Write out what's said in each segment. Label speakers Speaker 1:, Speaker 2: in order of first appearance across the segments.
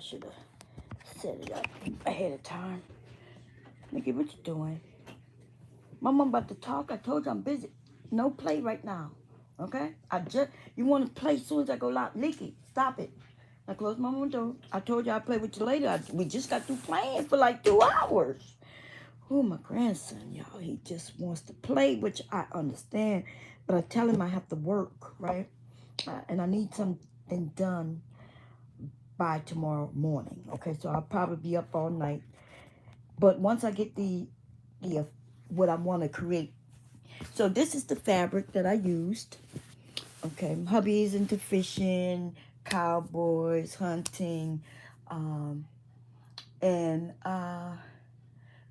Speaker 1: should have set it up ahead of time. Nikki, what you doing? Mama, I'm about to talk. I told you I'm busy. No play right now. Okay? You want to play as soon as I go loud. Nikki, stop it. Now close my window. I told you I'd play with you later. We just got through playing for like 2 hours. Oh, my grandson, y'all. He just wants to play, which I understand. But I tell him I have to work, right? And I need something done by tomorrow morning. Okay, so I'll probably be up all night. But once I get the what I want to create. So this is the fabric that I used. Okay, hubby's into fishing, cowboys, hunting, and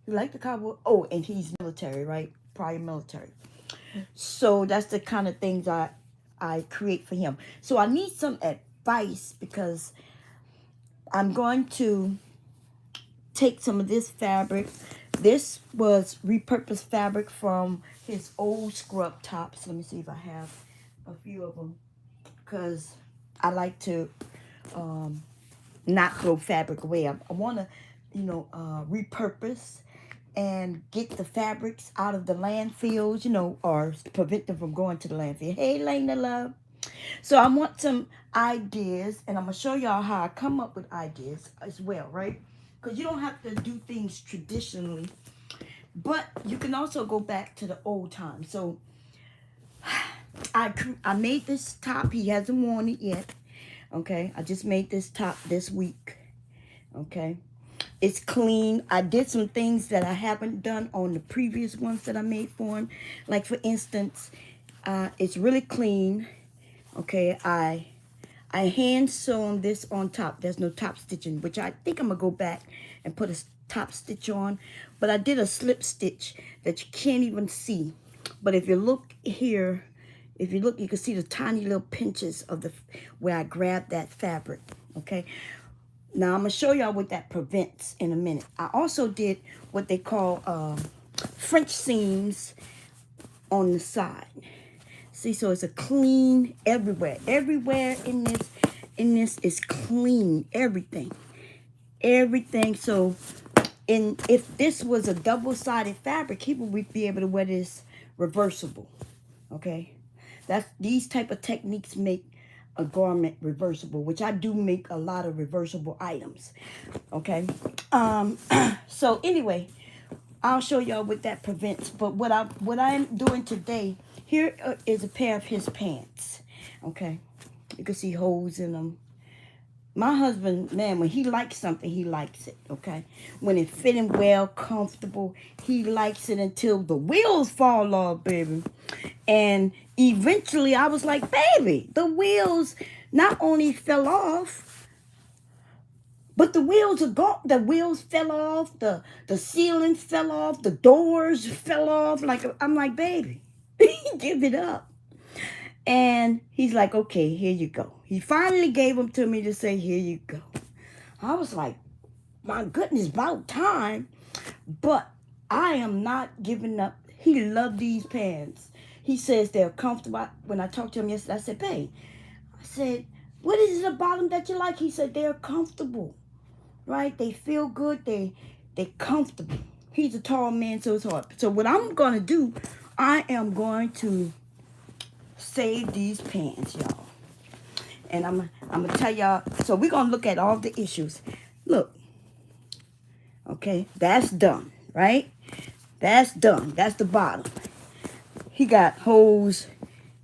Speaker 1: you like the cowboy? Oh, and he's military, right? Prior military. So that's the kind of things I create for him. So I need some advice because I'm going to take some of this fabric. This was repurposed fabric from his old scrub tops. Let me see if I have a few of them because I like to not throw fabric away. I want to, repurpose and get the fabrics out of the landfills, or prevent them from going to the landfill. Hey, Lena love. So I want some ideas, and I'm going to show y'all how I come up with ideas as well, right? Because you don't have to do things traditionally, but you can also go back to the old times. So I made this top. He hasn't worn it yet, okay? I just made this top this week, okay? It's clean. I did some things that I haven't done on the previous ones that I made for him. Like, for instance, it's really clean. Okay, I hand sewn this on top. There's no top stitching, which I think I'm going to go back and put a top stitch on. But I did a slip stitch that you can't even see. But if you look here, you can see the tiny little pinches of where I grabbed that fabric. Okay. Now, I'm going to show y'all what that prevents in a minute. I also did what they call French seams on the side. See, so it's a clean everywhere. Everywhere in this is clean. Everything. So, if this was a double-sided fabric, people would be able to wear this reversible. Okay? These type of techniques make a garment reversible, which I do make a lot of reversible items. Okay, so anyway, I'll show y'all what that prevents. But what I'm doing today, here is a pair of his pants. Okay, you can see holes in them. My husband, man, when he likes something, he likes it, okay? When it fit him well, comfortable, he likes it until the wheels fall off, baby. And eventually I was like, baby, the wheels not only fell off, but the wheels are gone. The wheels fell off, the ceiling fell off, the doors fell off. I'm like, baby, give it up. And he's like, okay, here you go. He finally gave them to me to say, here you go. I was like, my goodness, about time. But I am not giving up. He loved these pants. He says they're comfortable. When I talked to him yesterday, I said, babe, what is it about them that you like? He said, they're comfortable, right? They feel good. They're comfortable. He's a tall man, so it's hard. So what I'm going to do, I am going to save these pants, y'all. And I'm going to tell y'all. So we're going to look at all the issues. Look. Okay. That's done, right? That's done. That's the bottom. He got holes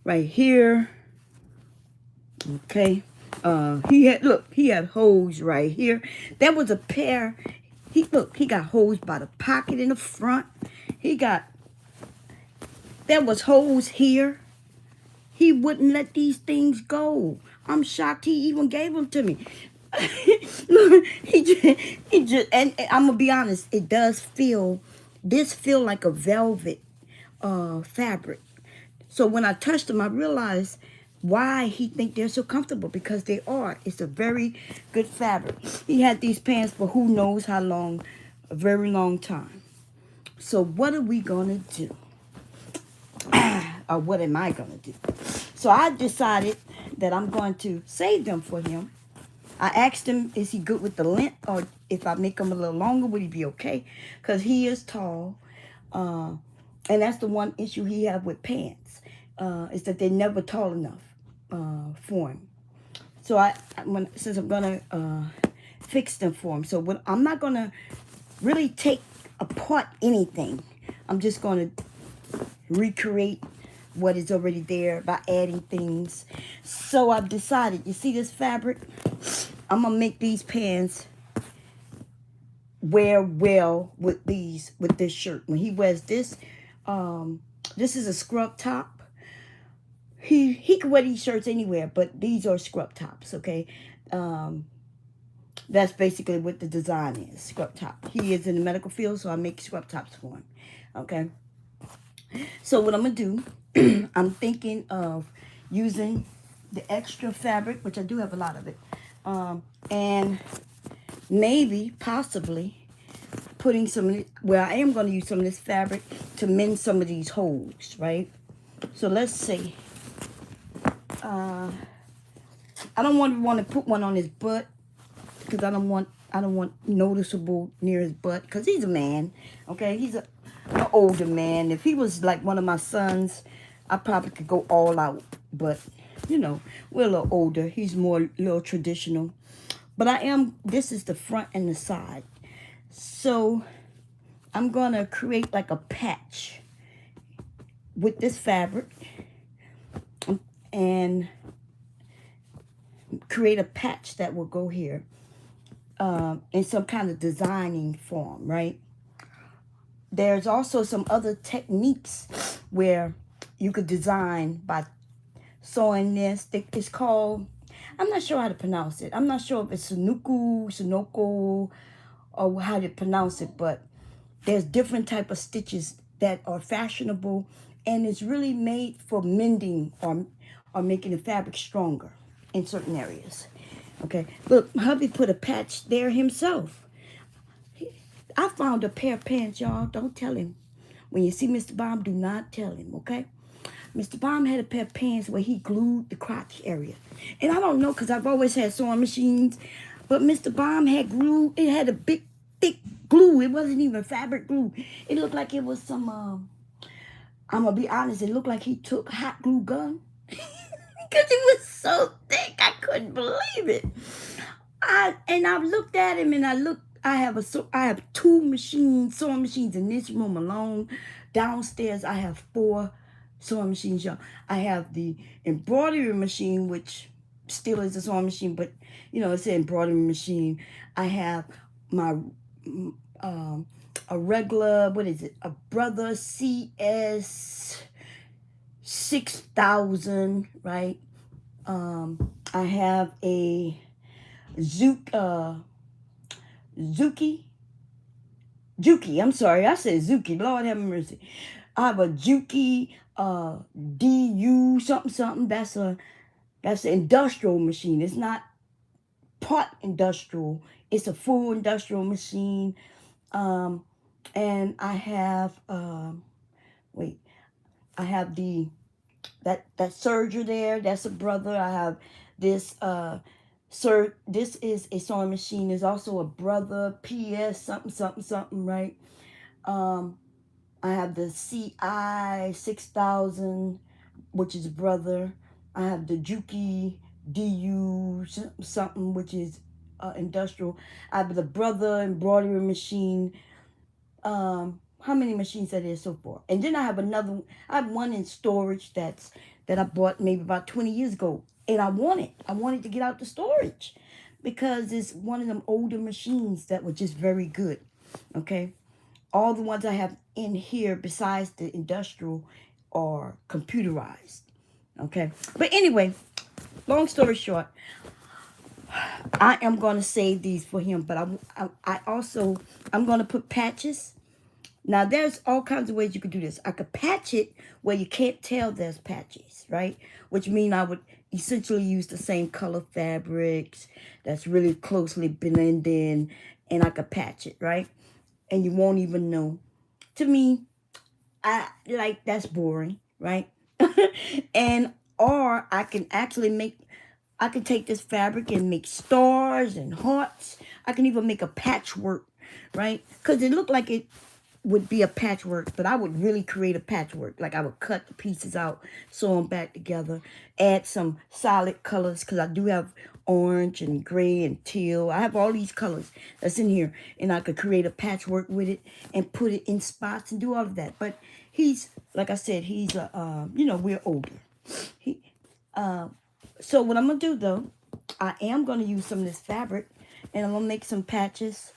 Speaker 1: right here. Okay. He had holes right here. There was a pair. He got holes by the pocket in the front. There was holes here. He wouldn't let these things go. I'm shocked he even gave them to me. he just, and I'm gonna be honest, it does feel like a velvet fabric. So when I touched them, I realized why he think they're so comfortable, because they are. It's a very good fabric. He had these pants for who knows how long, a very long time. So what are we gonna do? Or what am I gonna do? So I decided that I'm going to save them for him. I asked him, is he good with the length, or if I make him a little longer, would he be okay? Because he is tall. Uh, and that's the one issue he have with pants, is that they're never tall enough for him. So since I'm gonna fix them for him, so when I'm not gonna really take apart anything, I'm just gonna recreate what is already there by adding things. So I've decided, you see this fabric? I'm gonna make these pants wear well with this shirt. When he wears this, this is a scrub top. He can wear these shirts anywhere, but these are scrub tops, okay? That's basically what the design is, scrub top. He is in the medical field, so I make scrub tops for him, okay? So what I'm going to do, I'm thinking of using the extra fabric, which I do have a lot of it, and maybe, possibly, putting some, well, I am going to use some of this fabric to mend some of these holes, right? So let's see. I don't want to put one on his butt, because I don't want noticeable near his butt, because he's a man, okay? He's an older man. If he was like one of my sons, I probably could go all out, but you know, we're a little older. He's more little traditional. But this is the front and the side. So I'm gonna create like a patch with this fabric and create a patch that will go here in some kind of designing form, right? There's also some other techniques where you could design by sewing this. It's called, I'm not sure how to pronounce it. I'm not sure if it's Sunoko, or how to pronounce it, but there's different type of stitches that are fashionable, and it's really made for mending or making the fabric stronger in certain areas. Okay, look, hubby put a patch there himself. I found a pair of pants, y'all. Don't tell him. When you see Mr. Baum, do not tell him, okay? Mr. Baum had a pair of pants where he glued the crotch area. And I don't know, because I've always had sewing machines, but Mr. Baum had glue. It had a big, thick glue. It wasn't even fabric glue. It looked like it was some, I'm going to be honest, it looked like he took hot glue gun. Because it was so thick, I couldn't believe it. And I looked at him, and I have two sewing machines in this room alone. Downstairs, I have 4 sewing machines, y'all. I have the embroidery machine, which still is a sewing machine, but you know, it's an embroidery machine. I have my a regular, what is it? A Brother CS 6000, right? I have a Juki. I'm sorry, I said Zuki. Lord have mercy. I have a Juki DU something. That's an industrial machine. It's not part industrial. It's a full industrial machine. And I have I have that serger there. That's a Brother. I have this this is a sewing machine. There's also a Brother PS something, right? I have the CI 6000, which is Brother. I have the Juki DU something, which is industrial. I have the Brother embroidery machine. How many machines that is so far? And then I have one in storage that I bought maybe about 20 years ago. And I wanted to get out the storage because it's one of them older machines that were just very good. Okay. All the ones I have in here besides the industrial are computerized. Okay. But anyway, long story short, I am going to save these for him, but I'm going to put patches. Now, there's all kinds of ways you could do this. I could patch it where you can't tell there's patches, right? Which means I would essentially use the same color fabrics that's really closely blended, and I could patch it, right? And you won't even know. To me, that's boring, right? Or I can actually make I can take this fabric and make stars and hearts. I can even make a patchwork, right? Because it looked like it would be a patchwork, but I would really create a patchwork. Like I would cut the pieces out, sew them back together, add some solid colors, because I do have orange and gray and teal. I have all these colors that's in here, and I could create a patchwork with it and put it in spots and do all of that. But he's, like I said, he's a, you know, we're older. He, so what I'm gonna do though, I am gonna use some of this fabric, and I'm gonna make some patches,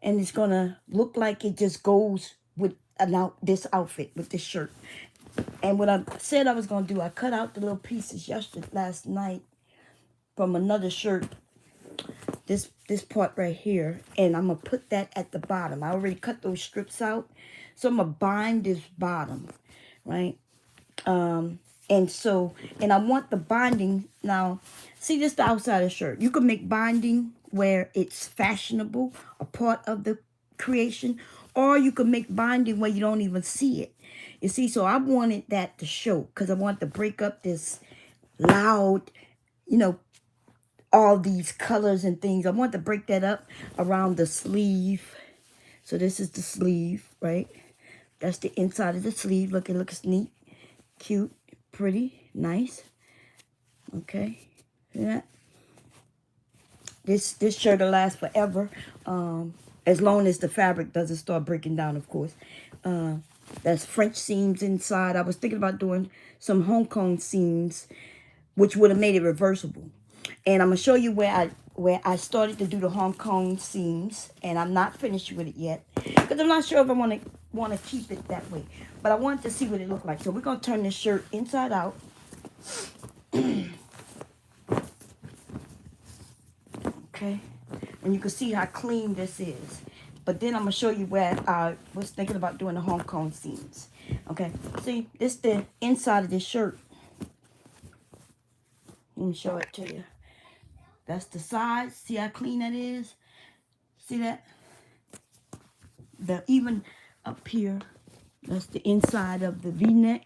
Speaker 1: and it's gonna look like it just goes with this outfit, with this shirt. And what I said I was gonna do, I cut out the little pieces last night from another shirt, this part right here, and I'm gonna put that at the bottom. I already cut those strips out, so I'm gonna bind this bottom, right? And I want the binding now. See, this the outside of the shirt. You can make binding where it's fashionable, a part of the creation, or you can make binding where you don't even see it. You see, so I wanted that to show, because I want to break up this loud, you know, all these colors and things. I want to break that up around the sleeve. So this is the sleeve, right? That's the inside of the sleeve. Look, it looks neat, cute, pretty, nice. Okay, yeah. This shirt will last forever, as long as the fabric doesn't start breaking down, of course. That's French seams inside. I was thinking about doing some Hong Kong seams, which would have made it reversible. And I'm gonna show you where I started to do the Hong Kong seams, and I'm not finished with it yet, because I'm not sure if I want to keep it that way. But I wanted to see what it looked like. So we're gonna turn this shirt inside out. Okay, and you can see how clean this is. But then I'm gonna show you where I was thinking about doing the Hong Kong seams. Okay, see, this is the inside of this shirt. Let me show it to you. That's the side. See how clean that is? See that? Even up here, that's the inside of the V-neck.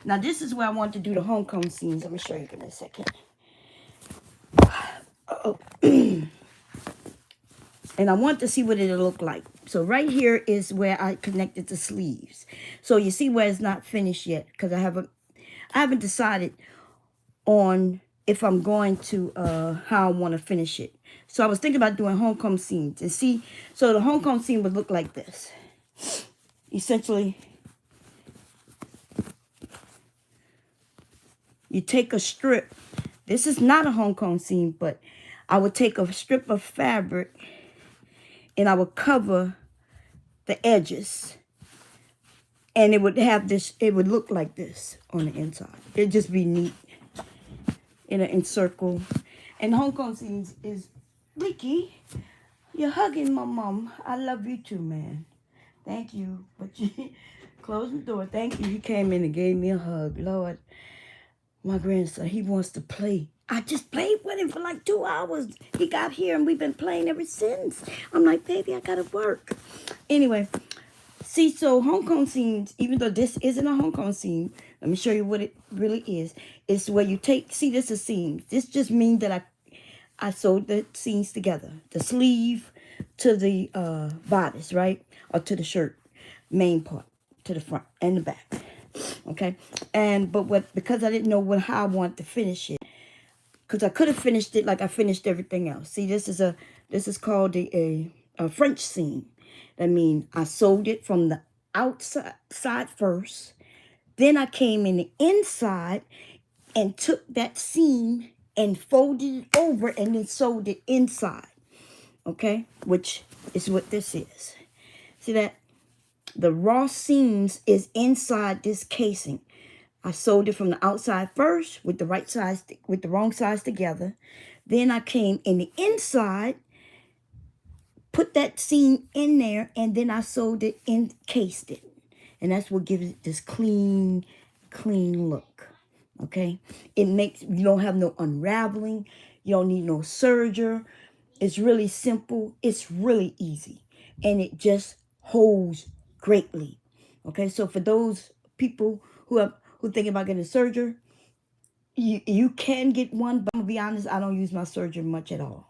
Speaker 1: Now this is where I want to do the Hong Kong seams. Let me show you in a second. Oh. And I want to see what it'll look like. So right here is where I connected the sleeves. So you see where it's not finished yet, because I haven't decided on if I'm going to how I want to finish it. So I was thinking about doing Hong Kong seams. And see, so the Hong Kong seam would look like this. Essentially, you take a strip. This is not a Hong Kong seam, but I would take a strip of fabric and I would cover the edges. And it would have this, it would look like this on the inside. It'd just be neat in an encircle. And Hong Kong seams is, Ricky, you're hugging my mom. I love you too, man. Thank you. But you close the door. Thank you. He came in and gave me a hug. Lord, my grandson, he wants to play. I just played with him for like 2 hours. He got here and we've been playing ever since. I'm like, baby, I gotta work. Anyway, see, so Hong Kong seams, even though this isn't a Hong Kong seam, let me show you what it really is. It's where you take, see, this is seams. This just means that I sewed the seams together. The sleeve to the bodice, right? Or to the shirt, main part, to the front and the back. Okay? Because I didn't know how I wanted to finish it, because I could have finished it like I finished everything else. See, this is called a French seam. That means I sewed it from the outside first. Then I came in the inside and took that seam and folded it over and then sewed it inside. Okay? Which is what this is. See that? The raw seams is inside this casing. I sewed it from the outside first with the wrong sides together. Then I came in the inside, put that seam in there, and then I sewed it, encased it. And that's what gives it this clean look. Okay? It makes, you don't have no unraveling. You don't need no serger. It's really simple. It's really easy. And it just holds greatly. Okay? So for those people who thinking about getting a serger, you can get one, but I'm gonna be honest, I don't use my serger much at all.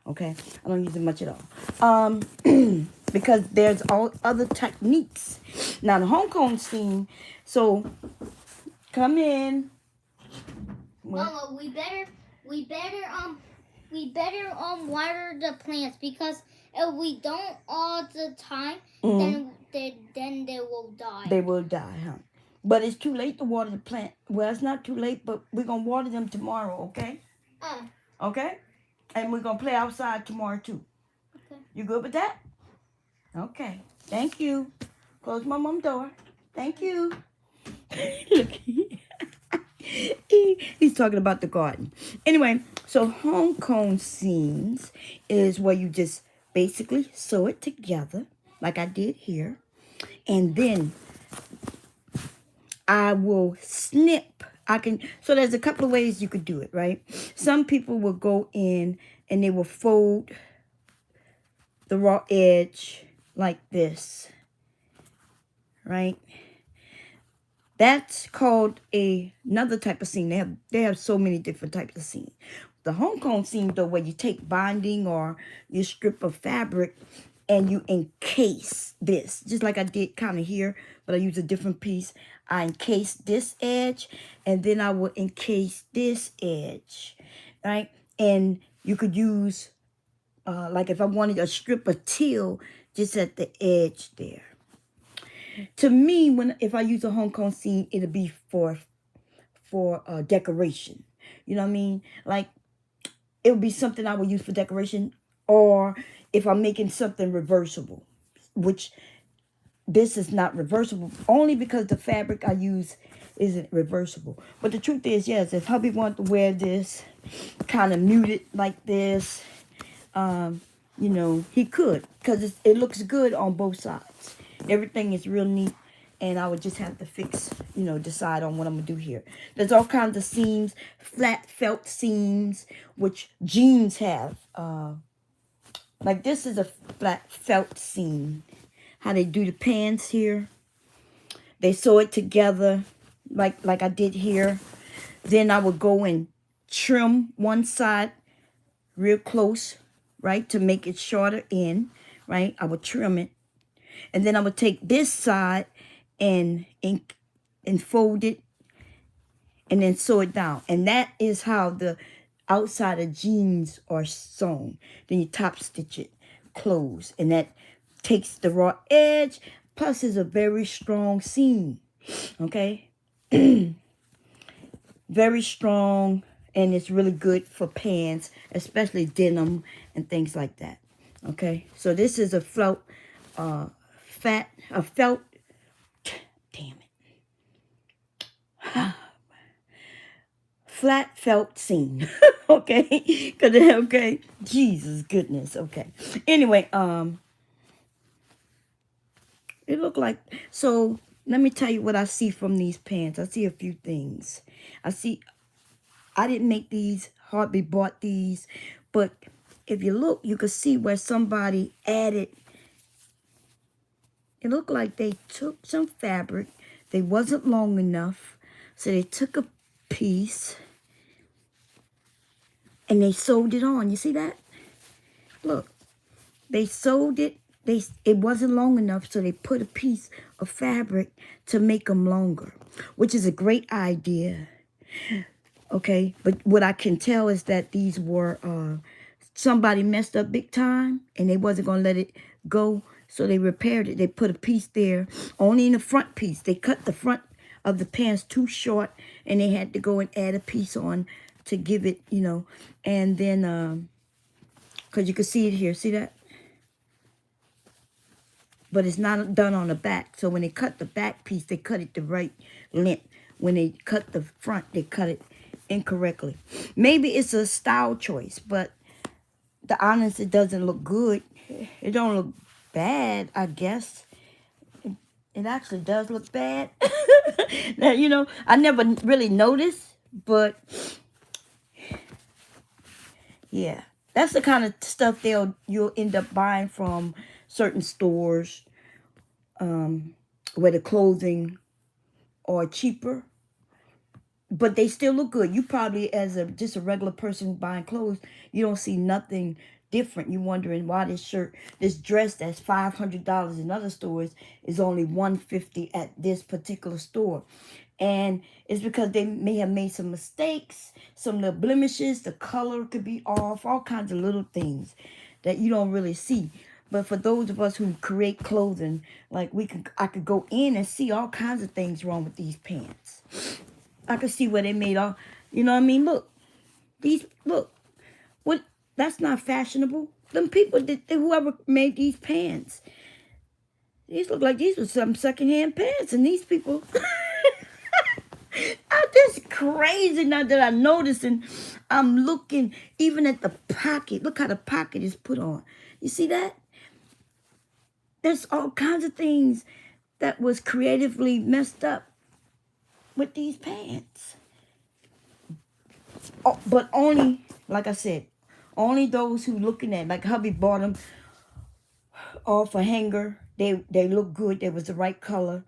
Speaker 1: Okay, I don't use it much at all. Because there's all other techniques. Now the home cone seam. So come in.
Speaker 2: Mama, we better water the plants, because if we don't all the time, then they will die.
Speaker 1: They will die, huh? But it's too late to water the plant. Well, it's not too late, but we're gonna water them tomorrow, okay? Okay? And we're gonna play outside tomorrow too.
Speaker 2: Okay.
Speaker 1: You good with that? Okay. Thank you. Close my mom's door. Thank you. Look. He's talking about the garden. Anyway, so home cone seams is where you just basically sew it together like I did here. And then I will snip. So there's a couple of ways you could do it, right? Some people will go in and they will fold the raw edge like this, right? That's called another type of seam. They have so many different types of seam. The home cone seam, though, where you take binding or you strip of fabric and you encase this, just like I did kind of here, but I use a different piece. I encase this edge, and then I will encase this edge, right? And you could use, like if I wanted a strip of teal just at the edge there. To me, if I use a home cone seam, it'll be for decoration. You know what I mean? Like, it would be something I would use for decoration, or if I'm making something reversible, which this is not reversible, only because the fabric I use isn't reversible. But the truth is, yes, if hubby wanted to wear this kind of muted like this, you know, he could, because it looks good on both sides. Everything is real neat, and I would just have to fix, you know, decide on what I'm going to do here. There's all kinds of seams, flat felt seams, which jeans have. Like this is a flat felt seam. How they do the pants here. They sew it together like I did here. Then I would go and trim one side real close, right, to make it shorter in, right? I would trim it. And then I would take this side and fold it and then sew it down. And that is how the outside of jeans are sewn. Then you top stitch it closed. And that takes the raw edge. Plus is a very strong seam. Okay? Very strong. And it's really good for pants, especially denim and things like that. Okay? So this is a felt, felt, damn it. Flat felt seam. Okay? Okay? Jesus goodness. Okay. Anyway, it looked like, so let me tell you what I see from these pants. I see a few things. I didn't make these, hardly bought these, but if you look, you can see where somebody added, it looked like they took some fabric, they wasn't long enough, so they took a piece and they sewed it on. You see that? Look, they sewed it. It wasn't long enough, so they put a piece of fabric to make them longer, which is a great idea. Okay, but what I can tell is that these were, somebody messed up big time, and they wasn't going to let it go, so they repaired it. They put a piece there, only in the front piece. They cut the front of the pants too short, and they had to go and add a piece on to give it, you know, and then, because you can see it here, see that? But it's not done on the back. So when they cut the back piece, they cut it the right length. When they cut the front, they cut it incorrectly. Maybe it's a style choice, but the honest, it doesn't look good. It don't look bad, I guess. It actually does look bad. Now, you know, I never really noticed, but yeah. That's the kind of stuff you'll end up buying from certain stores, where the clothing are cheaper. but they still look good. You probably, as a just a regular person buying clothes, you don't see nothing different. You wondering why this shirt, this dress that's $500 in other stores is only $150 at this particular store. And it's because they may have made some mistakes, some little blemishes, the color could be off, all kinds of little things that you don't really see. But for those of us who create clothing, like I could go in and see all kinds of things wrong with these pants. I could see where they made all, you know what I mean? Look, what, that's not fashionable. Them people, whoever made these pants, these look like these were some secondhand pants. And these people, this crazy now that I noticed, and I'm looking even at the pocket. Look how the pocket is put on. You see that? There's all kinds of things that was creatively messed up with these pants. Oh, but only, like I said, only those who looking at, like hubby bought them off a hanger. They look good. They was the right color.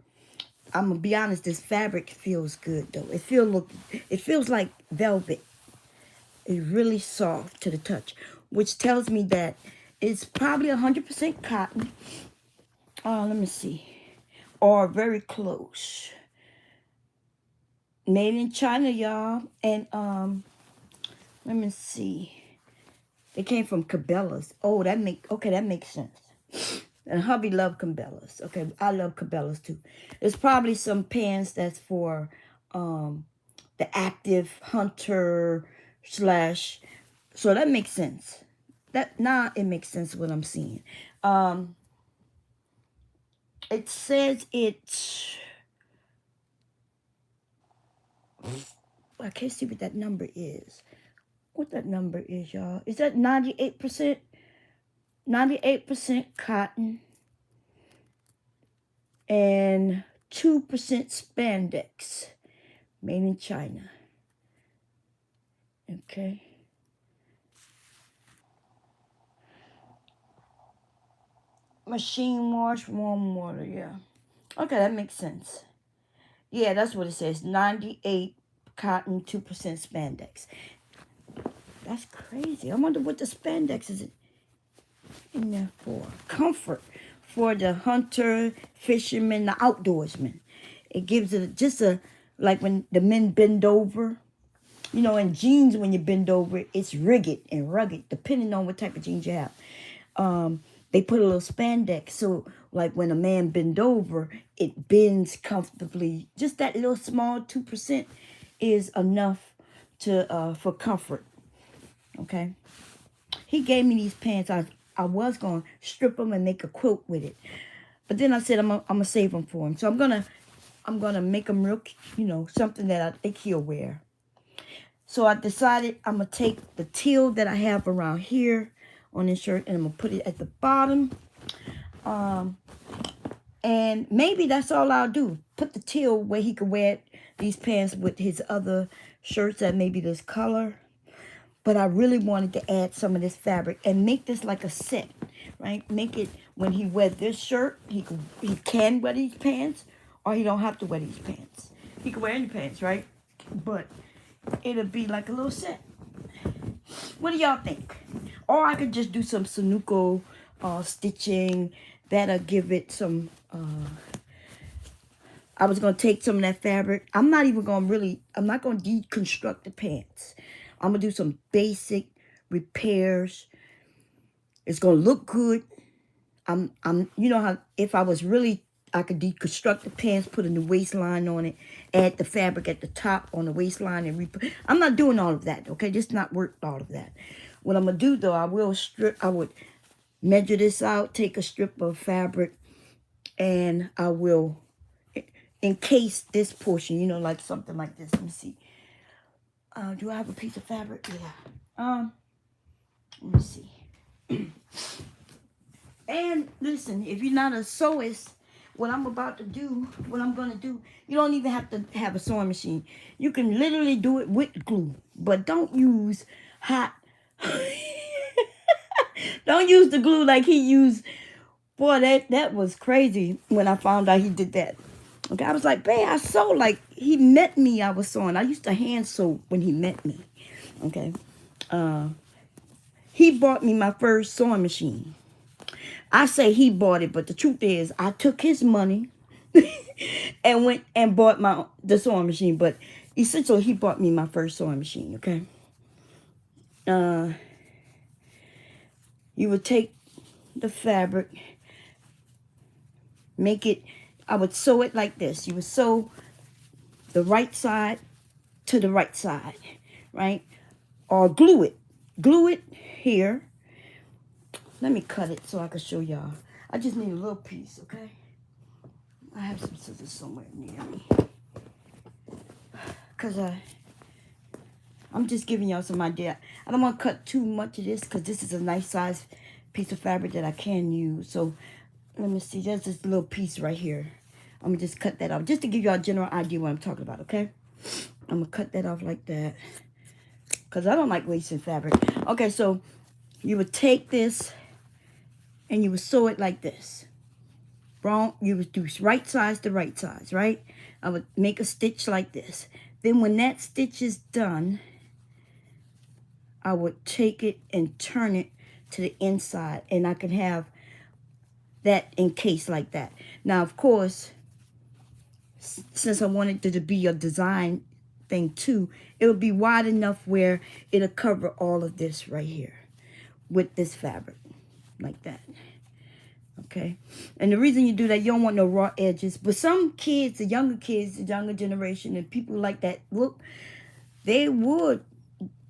Speaker 1: I'm gonna be honest. This fabric feels good though. It feels like velvet. It's really soft to the touch, which tells me that it's probably 100% cotton. Let me see, or very close. Made in China, y'all, and let me see. They came from Cabela's. Oh, that makes sense. And hubby loved Cabela's. Okay, I love Cabela's too. There's probably some pants that's for the active hunter slash. So that makes sense. It makes sense what I'm seeing. It says it's. I can't see what that number is. What that number is, y'all? Is that 98%? 98% cotton and 2% spandex, made in China. Okay. Machine wash, warm water, yeah. Okay, that makes sense. Yeah, that's what it says. 98 cotton, 2% spandex. That's crazy. I wonder what the spandex is in there for. Comfort for the hunter, fisherman, the outdoorsman. It gives it just like when the men bend over. You know, in jeans, when you bend over, it's rigid and rugged, depending on what type of jeans you have. They put a little spandex, so like when a man bend over, it bends comfortably. Just that little small 2% is enough to for comfort. Okay. He gave me these pants. I was gonna strip them and make a quilt with it, but then I said I'm gonna save them for him. So I'm gonna make them real, something that I think he'll wear. So I decided I'm going to take the teal that I have around here on this shirt and I'm going to put it at the bottom. And maybe that's all I'll do. Put the teal where he could wear these pants with his other shirts that maybe this color. But I really wanted to add some of this fabric and make this like a set, right? Make it when he wears this shirt, he can wear these pants, or he don't have to wear these pants. He can wear any pants, right? But it'll be like a little set. What do y'all think? Or I could just do some Sunoco stitching. That'll give it some. I was going to take some of that fabric. I'm not going to deconstruct the pants. I'm going to do some basic repairs. It's going to look good. You know how, if I was really, I could deconstruct the pants, put a new waistline on it, add the fabric at the top on the waistline, and I'm not doing all of that, okay? Just not work all of that. What I'm going to do, though, I would measure this out, take a strip of fabric, and I will encase this portion, like something like this. Let me see. Do I have a piece of fabric? Yeah. Let me see. And listen, if you're not a sewist, what I'm going to do, you don't even have to have a sewing machine. You can literally do it with glue, but don't use hot. Don't use the glue like he used. Boy, that was crazy when I found out he did that. Okay, I was like, babe, I sew. Like, he met me, I was sewing. I used to hand sew when he met me. Okay. Uh, he bought me my first sewing machine. I say he bought it, but the truth is, I took his money and went and bought the sewing machine. But essentially, he bought me my first sewing machine. Okay. Uh, you would take the fabric, make it. I would sew it like this. You would sew the right side to the right side, right? Or glue it here. Let me cut it so I can show y'all. I just need a little piece, okay? I have some scissors somewhere near me. Because I'm just giving y'all some idea. I don't want to cut too much of this because this is a nice size piece of fabric that I can use. So let me see. There's this little piece right here. I'm going to just cut that off just to give y'all a general idea what I'm talking about, okay? I'm going to cut that off like that because I don't like wasting fabric. Okay, so you would take this and you would sew it like this. Wrong, you would do right sides to right sides, right? I would make a stitch like this. Then when that stitch is done, I would take it and turn it to the inside, and I can have that encased like that. Now, of course, since I wanted it to be a design thing too, it'll be wide enough where it'll cover all of this right here with this fabric like that. Okay, and the reason you do that, you don't want no raw edges. But some kids, the younger generation, and people like that look, they would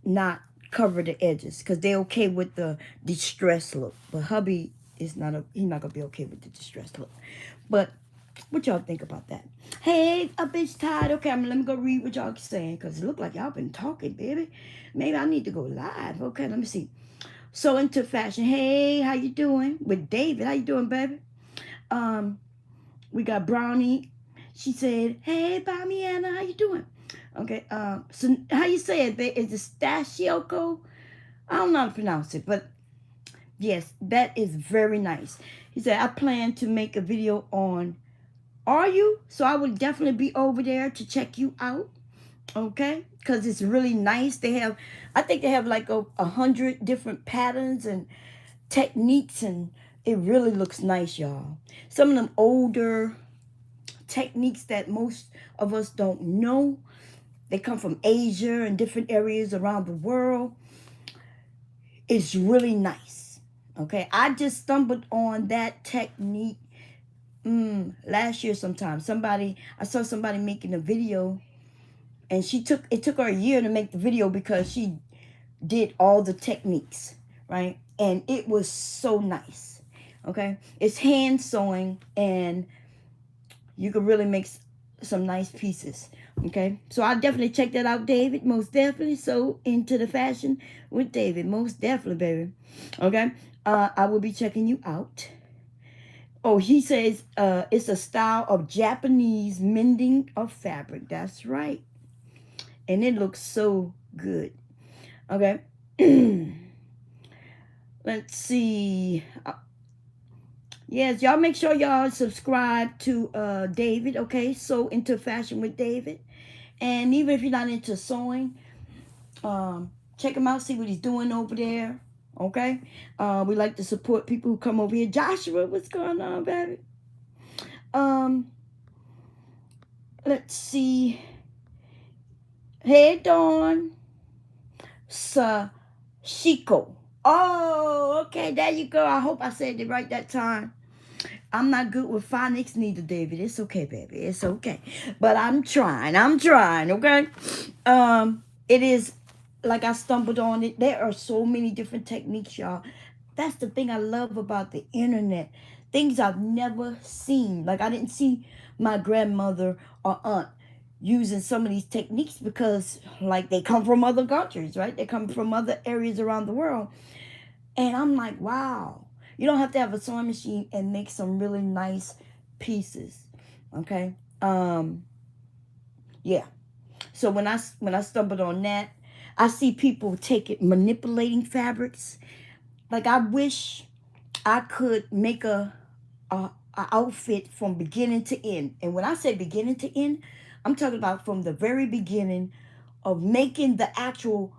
Speaker 1: not cover the edges because they're okay with the distressed look. But hubby is not he's not gonna be okay with the distressed look. But what y'all think about that? Hey, a bitch tired. Okay, let me go read what y'all saying because it look like y'all been talking, baby. Maybe I need to go live. Okay, let me see. So into fashion. Hey, how you doing? With David. How you doing, baby? We got Brownie. She said, hey, Bamiana, how you doing? Okay, so how you say it, babe? Is it Stachioko? I don't know how to pronounce it, but yes, that is very nice. He said, I plan to make a video on, are you? So I would definitely be over there to check you out. Okay, because it's really nice. I think they have like 100 different patterns and techniques, and it really looks nice, y'all. Some of them older techniques that most of us don't know, they come from Asia and different areas around the world. It's really nice. Okay, I just stumbled on that technique last year sometime. I saw somebody making a video, and it took her a year to make the video because she did all the techniques, right? And it was so nice. Okay, it's hand sewing, and you can really make some nice pieces. Okay, so I'll definitely check that out, David. Most definitely. So into the fashion with David, most definitely, baby. Okay, I will be checking you out. Oh, he says it's a style of Japanese mending of fabric. That's right, and it looks so good. Okay. Let's see. Yes, y'all make sure y'all subscribe to David, okay? So into fashion with David. And even if you're not into sewing, check him out, see what he's doing over there. Okay? We like to support people who come over here. Joshua, what's going on, baby? Let's see. Hey, Dawn. Sashiko. Oh, okay, there you go. I hope I said it right that time. I'm not good with phonics neither, David. It's okay, baby. It's okay. But I'm trying, okay? It is like I stumbled on it. There are so many different techniques, y'all. That's the thing I love about the internet. Things I've never seen. Like I didn't see my grandmother or aunt using some of these techniques because like they come from other countries, right? They come from other areas around the world. And I'm like, wow. You don't have to have a sewing machine and make some really nice pieces. Okay? Yeah. So when I stumbled on that, I see people manipulating fabrics. Like I wish I could make a an outfit from beginning to end. And when I say beginning to end, I'm talking about from the very beginning of making the actual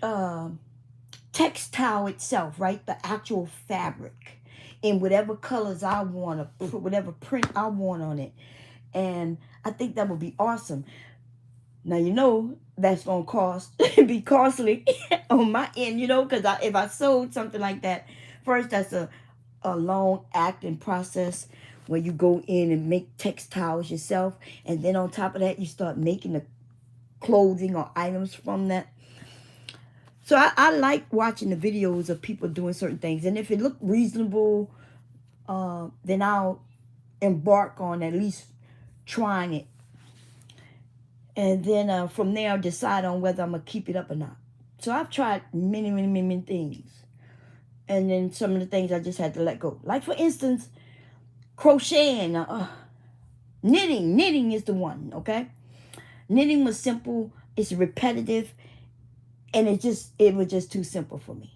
Speaker 1: uh, textile itself, right? The actual fabric in whatever colors I want to put, whatever print I want on it. And I think that would be awesome. Now, you know, that's going to cost, be costly on my end, you know, because if I sold something like that, first, that's a long acting process where you go in and make textiles yourself. And then on top of that, you start making the clothing or items from that. So I like watching the videos of people doing certain things. And if it look reasonable, then I'll embark on at least trying it. And then from there, I'll decide on whether I'm going to keep it up or not. So I've tried many things. And then some of the things I just had to let go. Like, for instance, crocheting. Knitting. Knitting is the one, okay? Knitting was simple. It's repetitive. And it was just too simple for me.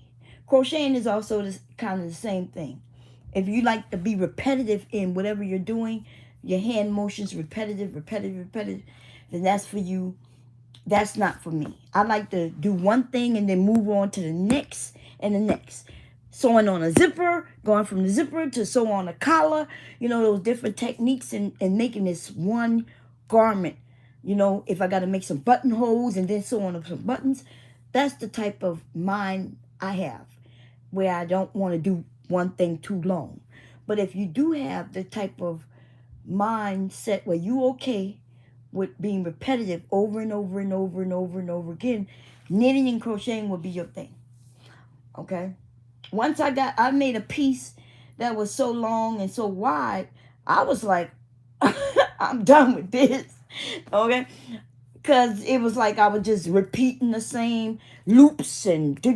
Speaker 1: Crocheting is also kind of the same thing. If you like to be repetitive in whatever you're doing, your hand motions repetitive, then that's for you. That's not for me. I like to do one thing and then move on to the next and the next. Sewing on a zipper, going from the zipper to sew on a collar, you know, those different techniques and making this one garment. You know, if I got to make some buttonholes and then sew on some buttons, that's the type of mind I have, where I don't want to do one thing too long. But if you do have the type of mindset where you okay with being repetitive over and over and over and over and over again, knitting and crocheting will be your thing. Okay? Once I made a piece that was so long and so wide, I was like, I'm done with this. Okay? Because it was like I was just repeating the same loops and do,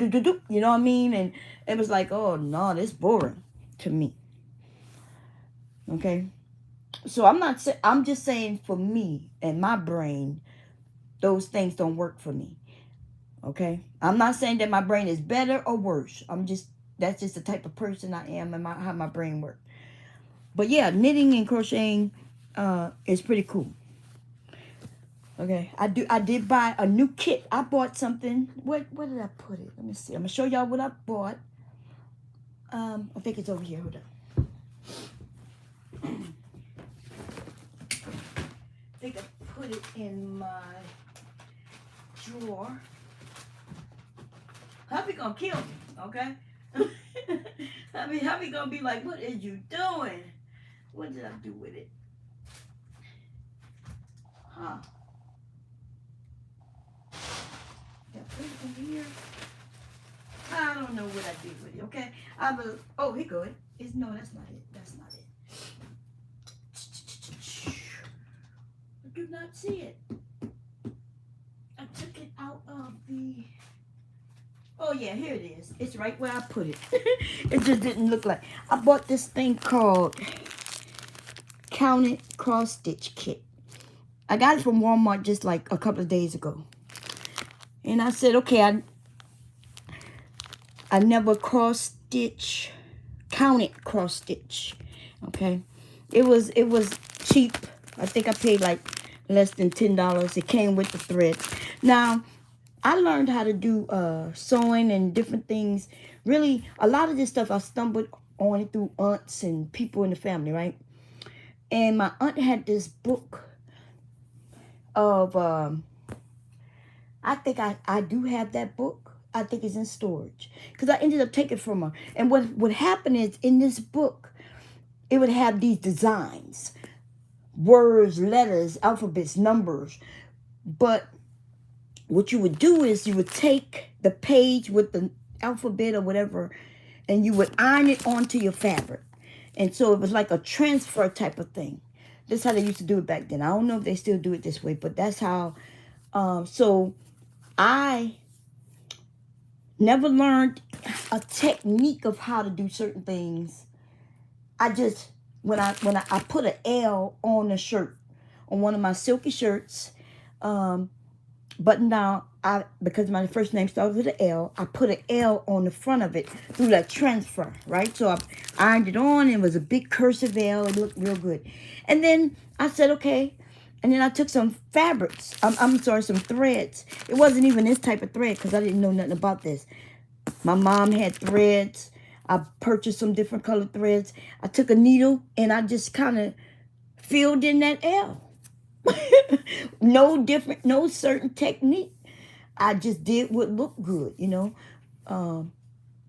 Speaker 1: you know what I mean? And it was like, oh no, this is boring to me. Okay? So I'm just saying, for me and my brain, those things don't work for me. Okay? I'm not saying that my brain is better or worse. That's just the type of person I am and how my brain works. But yeah, knitting and crocheting is pretty cool. Okay, I did buy a new kit. I bought something. Where did I put it? Let me see. I'm gonna show y'all what I bought. I think it's over here. Hold on. I think I put it in my drawer. Hubby gonna kill me, okay? Hubby gonna be like, what is you doing? What did I do with it? Huh? Yeah, put it in here. I don't know what I did with it, okay? Oh, here go it. No, that's not it. That's not it. I do not see it. I took it out of the... Oh, yeah, here it is. It's right where I put it. It just didn't look like... I bought this thing called Counted Cross Stitch Kit. I got it from Walmart just like a couple of days ago. And I said, okay, I never counted cross stitch. Okay. It was cheap. I think I paid like less than $10. It came with the thread. Now, I learned how to do sewing and different things. Really, a lot of this stuff I stumbled on it through aunts and people in the family, right? And my aunt had this book of, I think I do have that book. I think it's in storage. Because I ended up taking it from her. And what happened is, in this book, it would have these designs. Words, letters, alphabets, numbers. But what you would do is you would take the page with the alphabet or whatever, and you would iron it onto your fabric. And so it was like a transfer type of thing. That's how they used to do it back then. I don't know if they still do it this way, but that's how. So I never learned a technique of how to do certain things. I just, when I put an L on a shirt, on one of my silky shirts, button down, because my first name started with an L, I put an L on the front of it through that transfer, right? So I ironed it on. It was a big cursive L. It looked real good. And then I said, okay. And then I took some fabrics. I'm sorry, some threads. It wasn't even this type of thread because I didn't know nothing about this. My mom had threads. I purchased some different colored threads. I took a needle and I just kind of filled in that L. No certain technique. I just did what looked good, you know.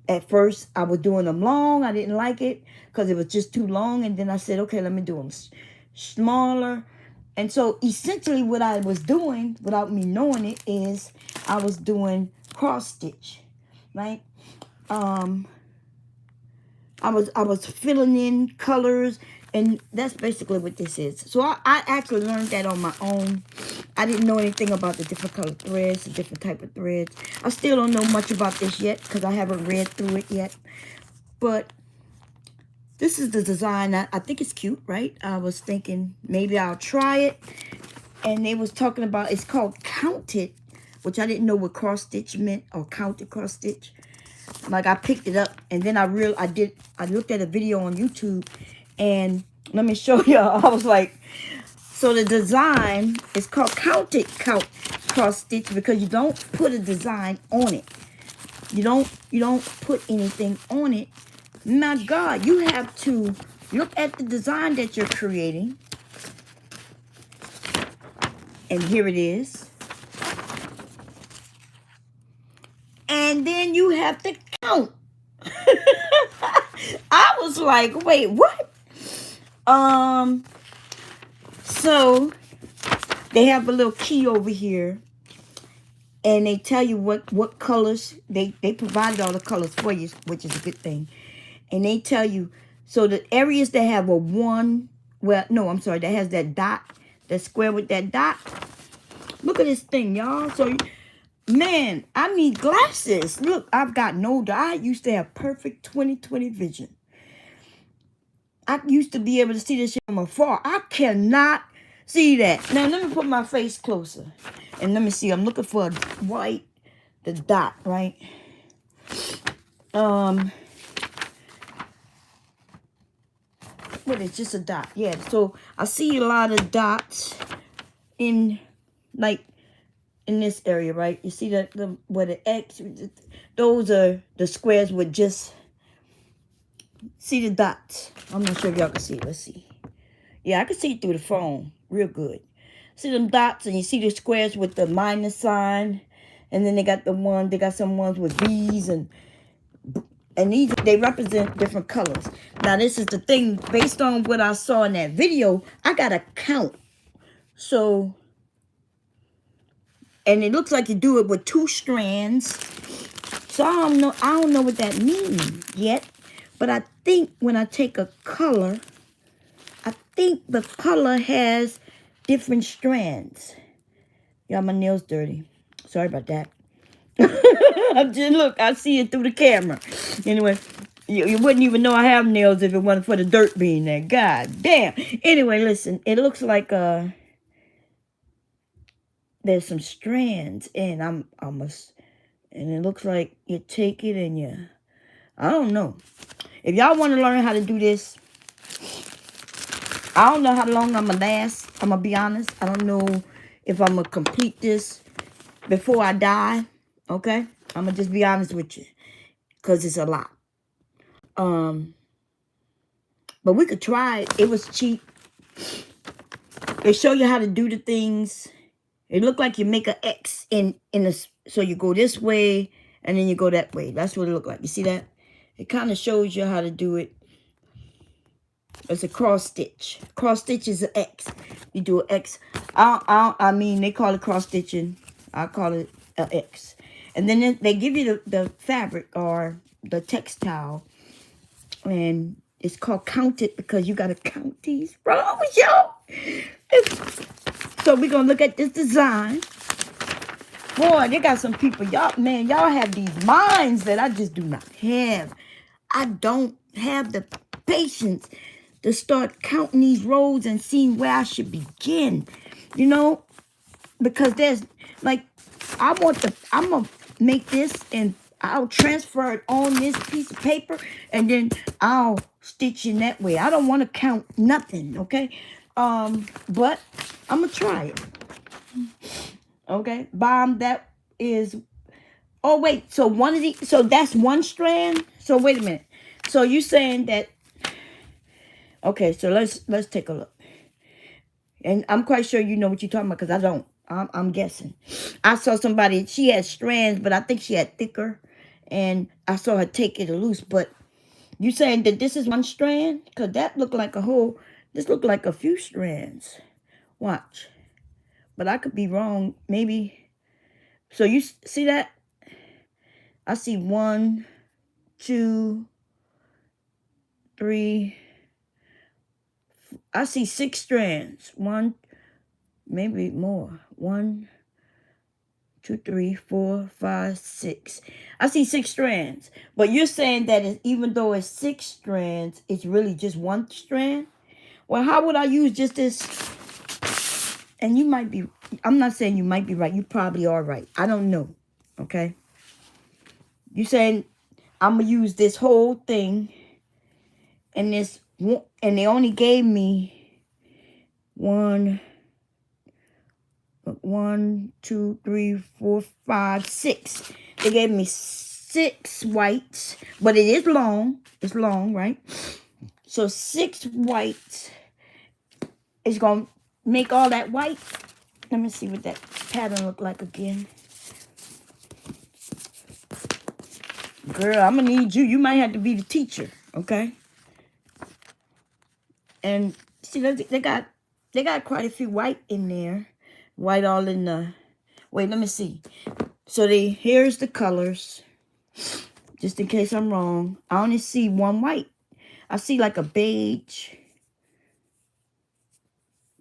Speaker 1: At first, I was doing them long. I didn't like it because it was just too long. And then I said, okay, let me do them smaller. And so essentially what I was doing, without me knowing it, is I was doing cross stitch, right? I was filling in colors, and that's basically what this is. So I actually learned that on my own. I didn't know anything about the different colored threads, the different type of threads. I still don't know much about this yet because I haven't read through it yet. But this is the design. I think it's cute, right? I was thinking maybe I'll try it. And they was talking about, it's called counted, which I didn't know what cross stitch meant, or counted cross stitch. Like, I picked it up, and then I looked at a video on YouTube, and let me show y'all. I was like, so the design is called counted cross stitch because you don't put a design on it. You don't put anything on it. My God, you have to look at the design that you're creating. And here it is. And then you have to count. I was like, wait, what? So they have a little key over here, and they tell you what colors. They provided all the colors for you, which is a good thing. And they tell you, so the areas that have a one, well, no, I'm sorry, that has that dot, that square with that dot. Look at this thing, y'all. So, man, I need glasses. Look, I've got no dot. I used to have perfect 20/20 vision. I used to be able to see this shit from afar. I cannot see that. Now, let me put my face closer. And let me see. I'm looking for a white, the dot, right? What is just a dot? Yeah, so I see a lot of dots in, like, in this area, right? You see that where the X, those are the squares with just, see the dots. I'm not sure if y'all can see. Let's see. Yeah, I can see it through the phone real good. See them dots, and you see the squares with the minus sign, and then they got some ones with V's, and these, they represent different colors. Now, this is the thing, based on what I saw in that video, I gotta count. So, and it looks like you do it with 2 strands. So I don't know what that means yet. But I think when I take a color, I think the color has different strands. Y'all, my nails dirty. Sorry about that. Look, I see it through the camera. Anyway, you wouldn't even know I have nails if it wasn't for the dirt being there. God damn. Anyway, listen, it looks like there's some strands, and and it looks like you take it and I don't know. If y'all want to learn how to do this, I don't know how long I'm gonna last. I'm gonna be honest. I don't know if I'm gonna complete this before I die. Okay, I'm gonna just be honest with you, cause it's a lot. But we could try it. It was cheap. They show you how to do the things. It looked like you make an X in this, so you go this way and then you go that way. That's what it looked like. You see that? It kind of shows you how to do it. It's a cross stitch. Cross stitch is an X. You do an X. I mean, they call it cross stitching. I call it an X. And then they give you the fabric or the textile, and it's called counted because you got to count these rows, yo. So we're going to look at this design. Boy, they got some people. Y'all have these minds that I just do not have. I don't have the patience to start counting these rows and seeing where I should begin. You know? Because there's, like, I'm gonna make this and I'll transfer it on this piece of paper and then I'll stitch in that way. I don't want to count nothing, okay? But I'm gonna try it. Okay, bomb. That is. Oh wait, so one of the so that's one strand. So wait a minute. So you saying that? Okay, so let's take a look. And I'm quite sure you know what you're talking about because I don't. I'm guessing. I saw somebody. She had strands, but I think she had thicker, and I saw her take it loose. But you saying that this is one strand? Because that looked like a whole. This looked like a few strands. Watch. But I could be wrong. Maybe. So you see that? I see 1, 2, 3. I see 6 strands. One, maybe more. 1, 2, 3, 4, 5, 6. I see 6 strands. But you're saying that even though it's 6 strands, it's really just one strand? Well, how would I use just this? And you might be, I'm not saying you might be right. You probably are right. I don't know. Okay? You saying I'm going to use this whole thing and this, and they only gave me 1, 2, 3, 4, 5, 6. They gave me 6 whites, but it is long. It's long, right? So 6 whites is going to make all that white. Let me see what that pattern look like again. Girl, I'm going to need you. You might have to be the teacher, okay? And see, they got quite a few white in there. White all in the... Wait, let me see. So here's the colors. Just in case I'm wrong. I only see 1 white. I see like a beige.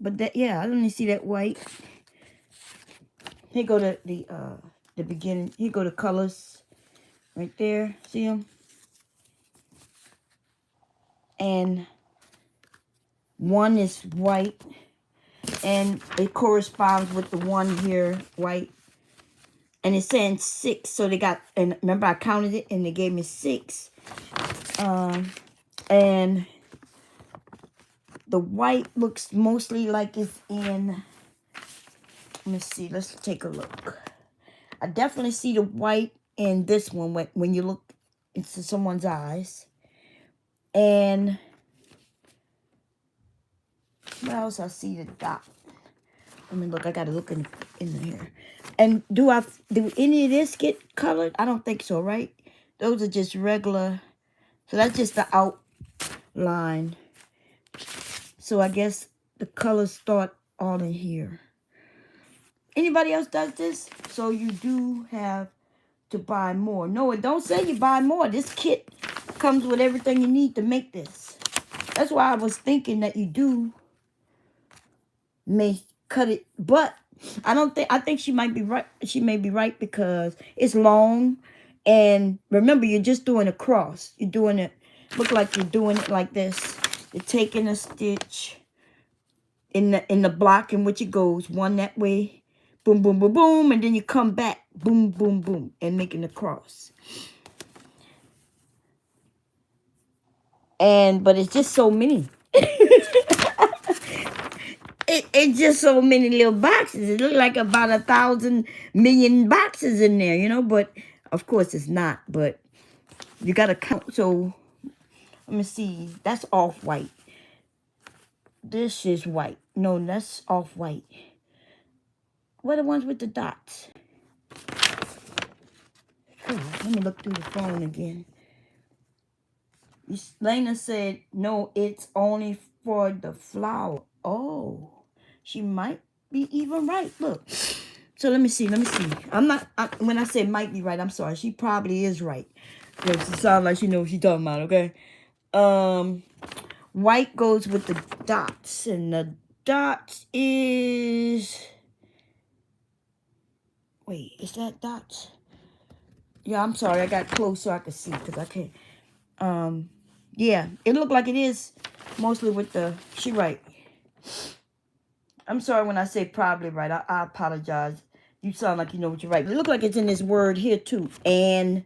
Speaker 1: But that, yeah, I only see that white. Here go the beginning. Here go the colors. Right there. See them? And 1 is white. And it corresponds with the one here, white. And it's saying 6. So they got, and remember I counted it and they gave me 6. And the white looks mostly like it's in, let me see, let's take a look. I definitely see the white in this one when you look into someone's eyes. And where else I see the dot? Let me look, I gotta look in here. And do any of this get colored? I don't think so, right? Those are just regular. So that's just the outline. So I guess the colors start all in here. Anybody else does this? So you do have to buy more. No, it don't say you buy more. This kit comes with everything you need to make this. That's why I was thinking that you may cut it, but I think she might be right. She may be right because it's long. And remember, you're just doing a cross. You're doing it, look like you're doing it like this. You're taking a stitch in the block in which it goes. One that way, boom, boom, boom, boom. And then you come back, boom, boom, boom, and making the cross. But it's just so many. It's just so many little boxes. It looks like about 1,000 million boxes in there, you know. But of course it's not. But you gotta count. So let me see. That's off white. This is white. No, that's off white. What are the ones with the dots? Let me look through the phone again. Lena said, no, it's only for the flower. Oh, she might be even right. Look. So let me see. When I say might be right, I'm sorry. She probably is right. It sounds like she knows what she's talking about, okay? White goes with the dots. And the dots is... Wait, is that dots? Yeah, I'm sorry. I got close so I could see because I can't. Yeah, it looked like it is mostly with the... She right. I'm sorry when I say probably right. I apologize. You sound like you know what you're writing. It looks like it's in this word here too. And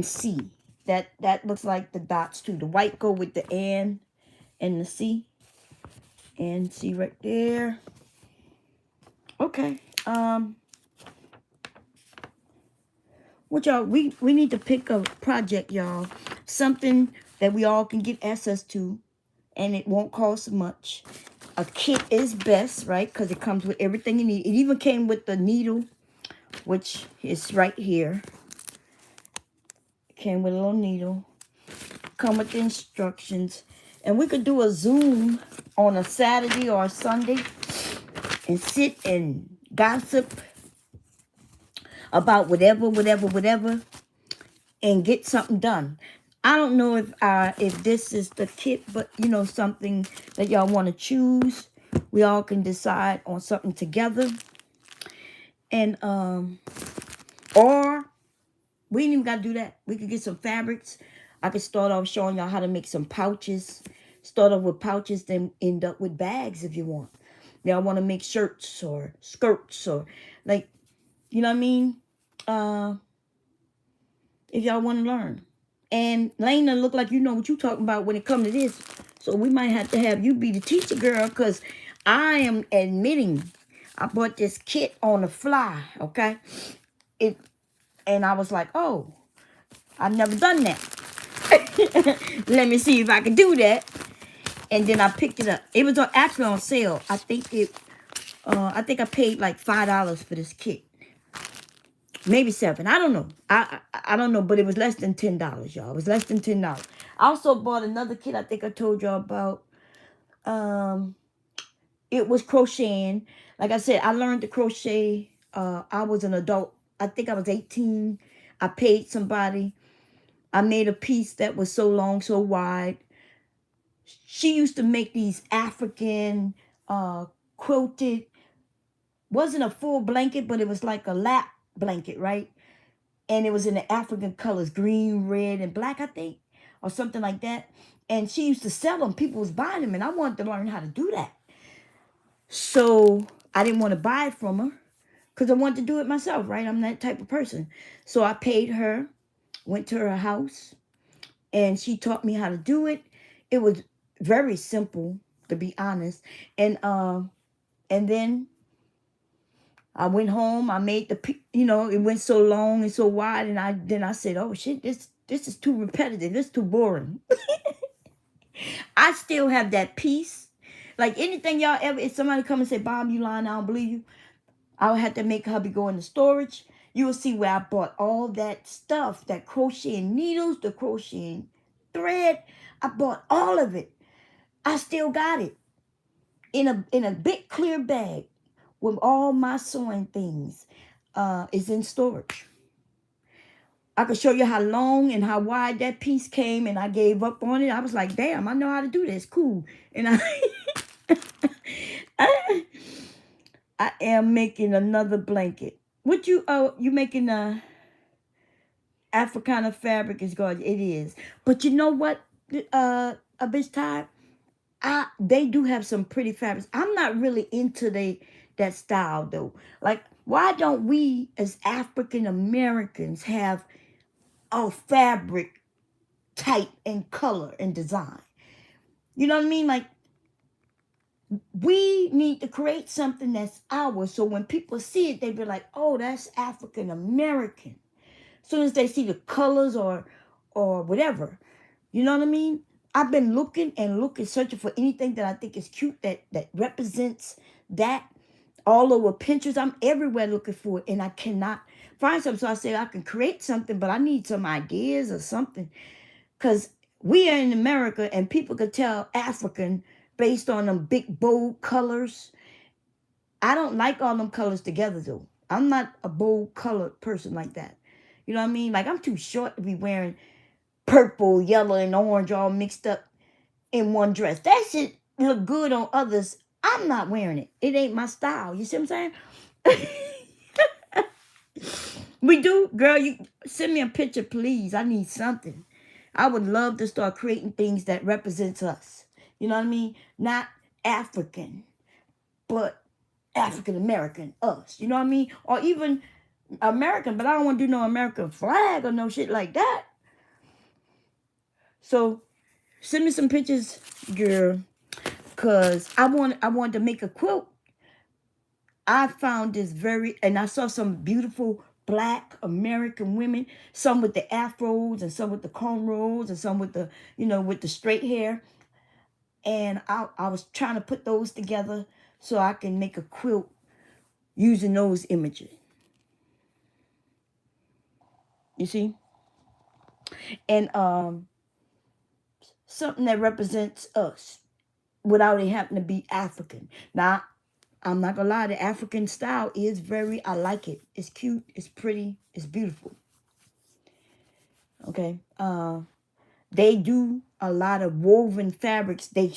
Speaker 1: C. That looks like the dots too. The white go with the and the C. And C right there. Okay. What y'all, we need to pick a project, y'all. Something that we all can get access to and it won't cost much. A kit is best, right? Because it comes with everything you need. It even came with the needle, which is right here. It came with a little needle. Come with the instructions. And we could do a Zoom on a Saturday or a Sunday and sit and gossip about whatever, and get something done. I don't know if this is the kit, but you know, something that y'all want to choose. We all can decide on something together. And or we ain't even gotta do that. We could get some fabrics. I could start off showing y'all how to make some pouches. Start off with pouches, then end up with bags if you want. Y'all want to make shirts or skirts or like, you know what I mean? If y'all want to learn. And Lena look like you know what you talking about when it comes to this. So we might have to have you be the teacher, girl, because I am admitting I bought this kit on the fly, okay? It and I was like, oh, I've never done that. Let me see if I can do that. And then I picked it up. It was actually on sale. I think I paid like $5 for this kit. Maybe 7. I don't know. I don't know, but it was less than $10, y'all. It was less than $10. I also bought another kit. I think I told y'all about. It was crocheting. Like I said, I learned to crochet. I was an adult. I think I was 18. I paid somebody. I made a piece that was so long, so wide. She used to make these African quilted. Wasn't a full blanket, but it was like a lap blanket, right? And it was in the African colors, green, red, and black, I think, or something like that. And she used to sell them. People was buying them, and I wanted to learn how to do that. So I didn't want to buy it from her because I wanted to do it myself, right? I'm that type of person. So I paid her, went to her house, and she taught me how to do it. It was very simple, to be honest. And then I went home. I made it went so long and so wide, and I said, oh shit, this is too repetitive. This is too boring. I still have that piece. Like anything y'all ever, if somebody come and say, Bob, you lying, I don't believe you. I'll have to make hubby go into storage. You will see where I bought all that stuff, that crocheting needles, the crocheting thread. I bought all of it. I still got it in a big clear bag with all my sewing things. Is in storage. I could show you how long and how wide that piece came, and I gave up on it. I was like, damn, I know how to do this. Cool. And I am making another blanket. What you making a Africana fabric is gorgeous. It is. But you know what? A bitch tired. They do have some pretty fabrics. I'm not really into that style though. Like, why don't we as African Americans have a fabric type and color and design? You know what I mean? Like, we need to create something that's ours. So when people see it, they be like, oh, that's African American. As soon as they see the colors or whatever. You know what I mean? I've been looking and looking, searching for anything that I think is cute that represents that. All over Pinterest, I'm everywhere looking for it, and I cannot find something. So I said I can create something, but I need some ideas or something, because we are in America, and people could tell African based on them big bold colors. I don't like all them colors together though. I'm not a bold colored person like that. You know what I mean? Like, I'm too short to be wearing purple, yellow, and orange all mixed up in one dress. That shit look good on others. I'm not wearing it. It ain't my style. You see what I'm saying? We do, girl. You send me a picture, please. I need something. I would love to start creating things that represents us. You know what I mean? Not African, but African American, us. You know what I mean? Or even American, but I don't want to do no American flag or no shit like that. So send me some pictures, girl, cause I wanted to make a quilt. I found this and I saw some beautiful black American women, some with the afros and some with the cornrows and some with with the straight hair. And I was trying to put those together so I can make a quilt using those images. You see? And something that represents us without it having to be African. Now, I'm not gonna lie, the African style is I like it. It's cute, it's pretty, it's beautiful. Okay. They do a lot of woven fabrics. They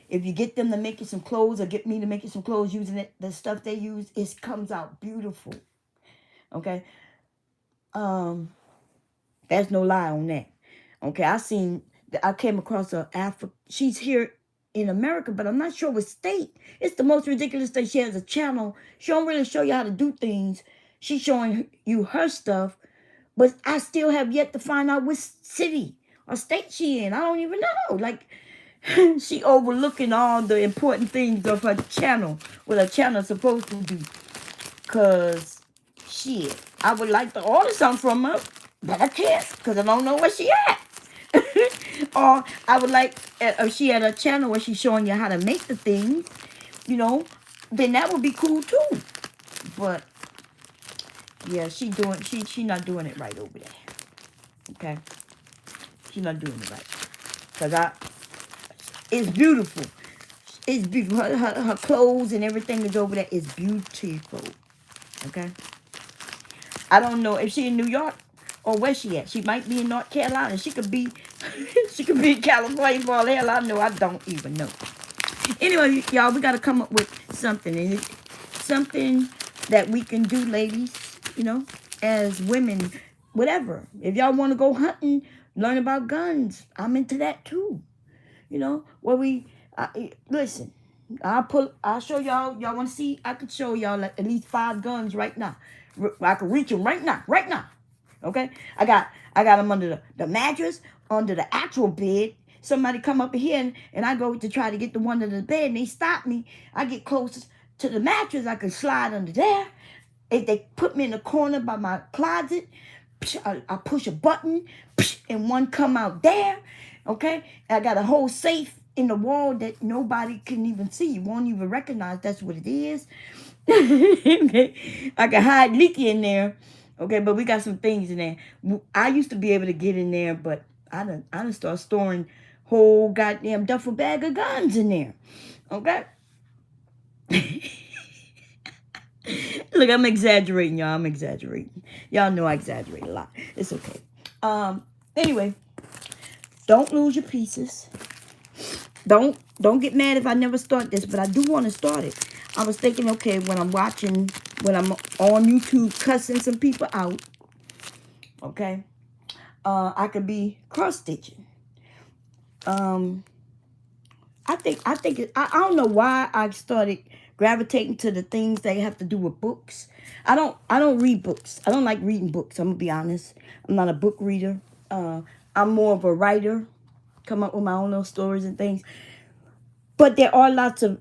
Speaker 1: if you get them to make you some clothes or get me to make you some clothes using the stuff they use, it comes out beautiful. Okay. Um, there's no lie on that. Okay, I came across a Africa. She's here in America, but I'm not sure what state. It's the most ridiculous thing. She has a channel. She don't really show you how to do things. She's showing you her stuff, but I still have yet to find out which city or state she in. I don't even know. Like, she overlooking all the important things of her channel, what her channel supposed to do. Cause shit, I would like to order something from her, but I can't because I don't know where she at. Or I would like, if she had a channel where she's showing you how to make the things, you know, then that would be cool too. But yeah, she not doing it right over there. Okay, she not doing it right. Cause it's beautiful. It's beautiful. Her clothes and everything is over there. It's beautiful. Okay. I don't know if she in New York or where she at. She might be in North Carolina. She could be she could be in California for all the hell I know. I don't even know. Anyway, y'all, we gotta come up with something. And it's something that we can do, ladies, as women, whatever. If y'all want to go hunting, learn about guns. I'm into that too. Where listen. I'll show y'all. Y'all want to see? I could show y'all like at least 5 guns right now. I can reach them right now. Right now. Okay. I got them under the mattress, under the actual bed. Somebody come up here and I go to try to get the one under the bed and they stop me. I get close to the mattress. I can slide under there. If they put me in the corner by my closet, I push a button and one come out there. Okay. I got a whole safe in the wall that nobody can even see. You won't even recognize that's what it is. Okay. I can hide Leaky in there. Okay, but we got some things in there. I used to be able to get in there, but I done start storing whole goddamn duffel bag of guns in there. Okay. Look, I'm exaggerating, y'all. I'm exaggerating. Y'all know I exaggerate a lot. It's okay. Anyway, don't lose your pieces. Don't get mad if I never start this, but I do want to start it. I was thinking, okay, when I'm on YouTube cussing some people out, okay, I could be cross stitching. I don't know why I started gravitating to the things that have to do with books. I don't read books. I don't like reading books. I'm gonna be honest. I'm not a book reader. I'm more of a writer. Come up with my own little stories and things. But there are lots of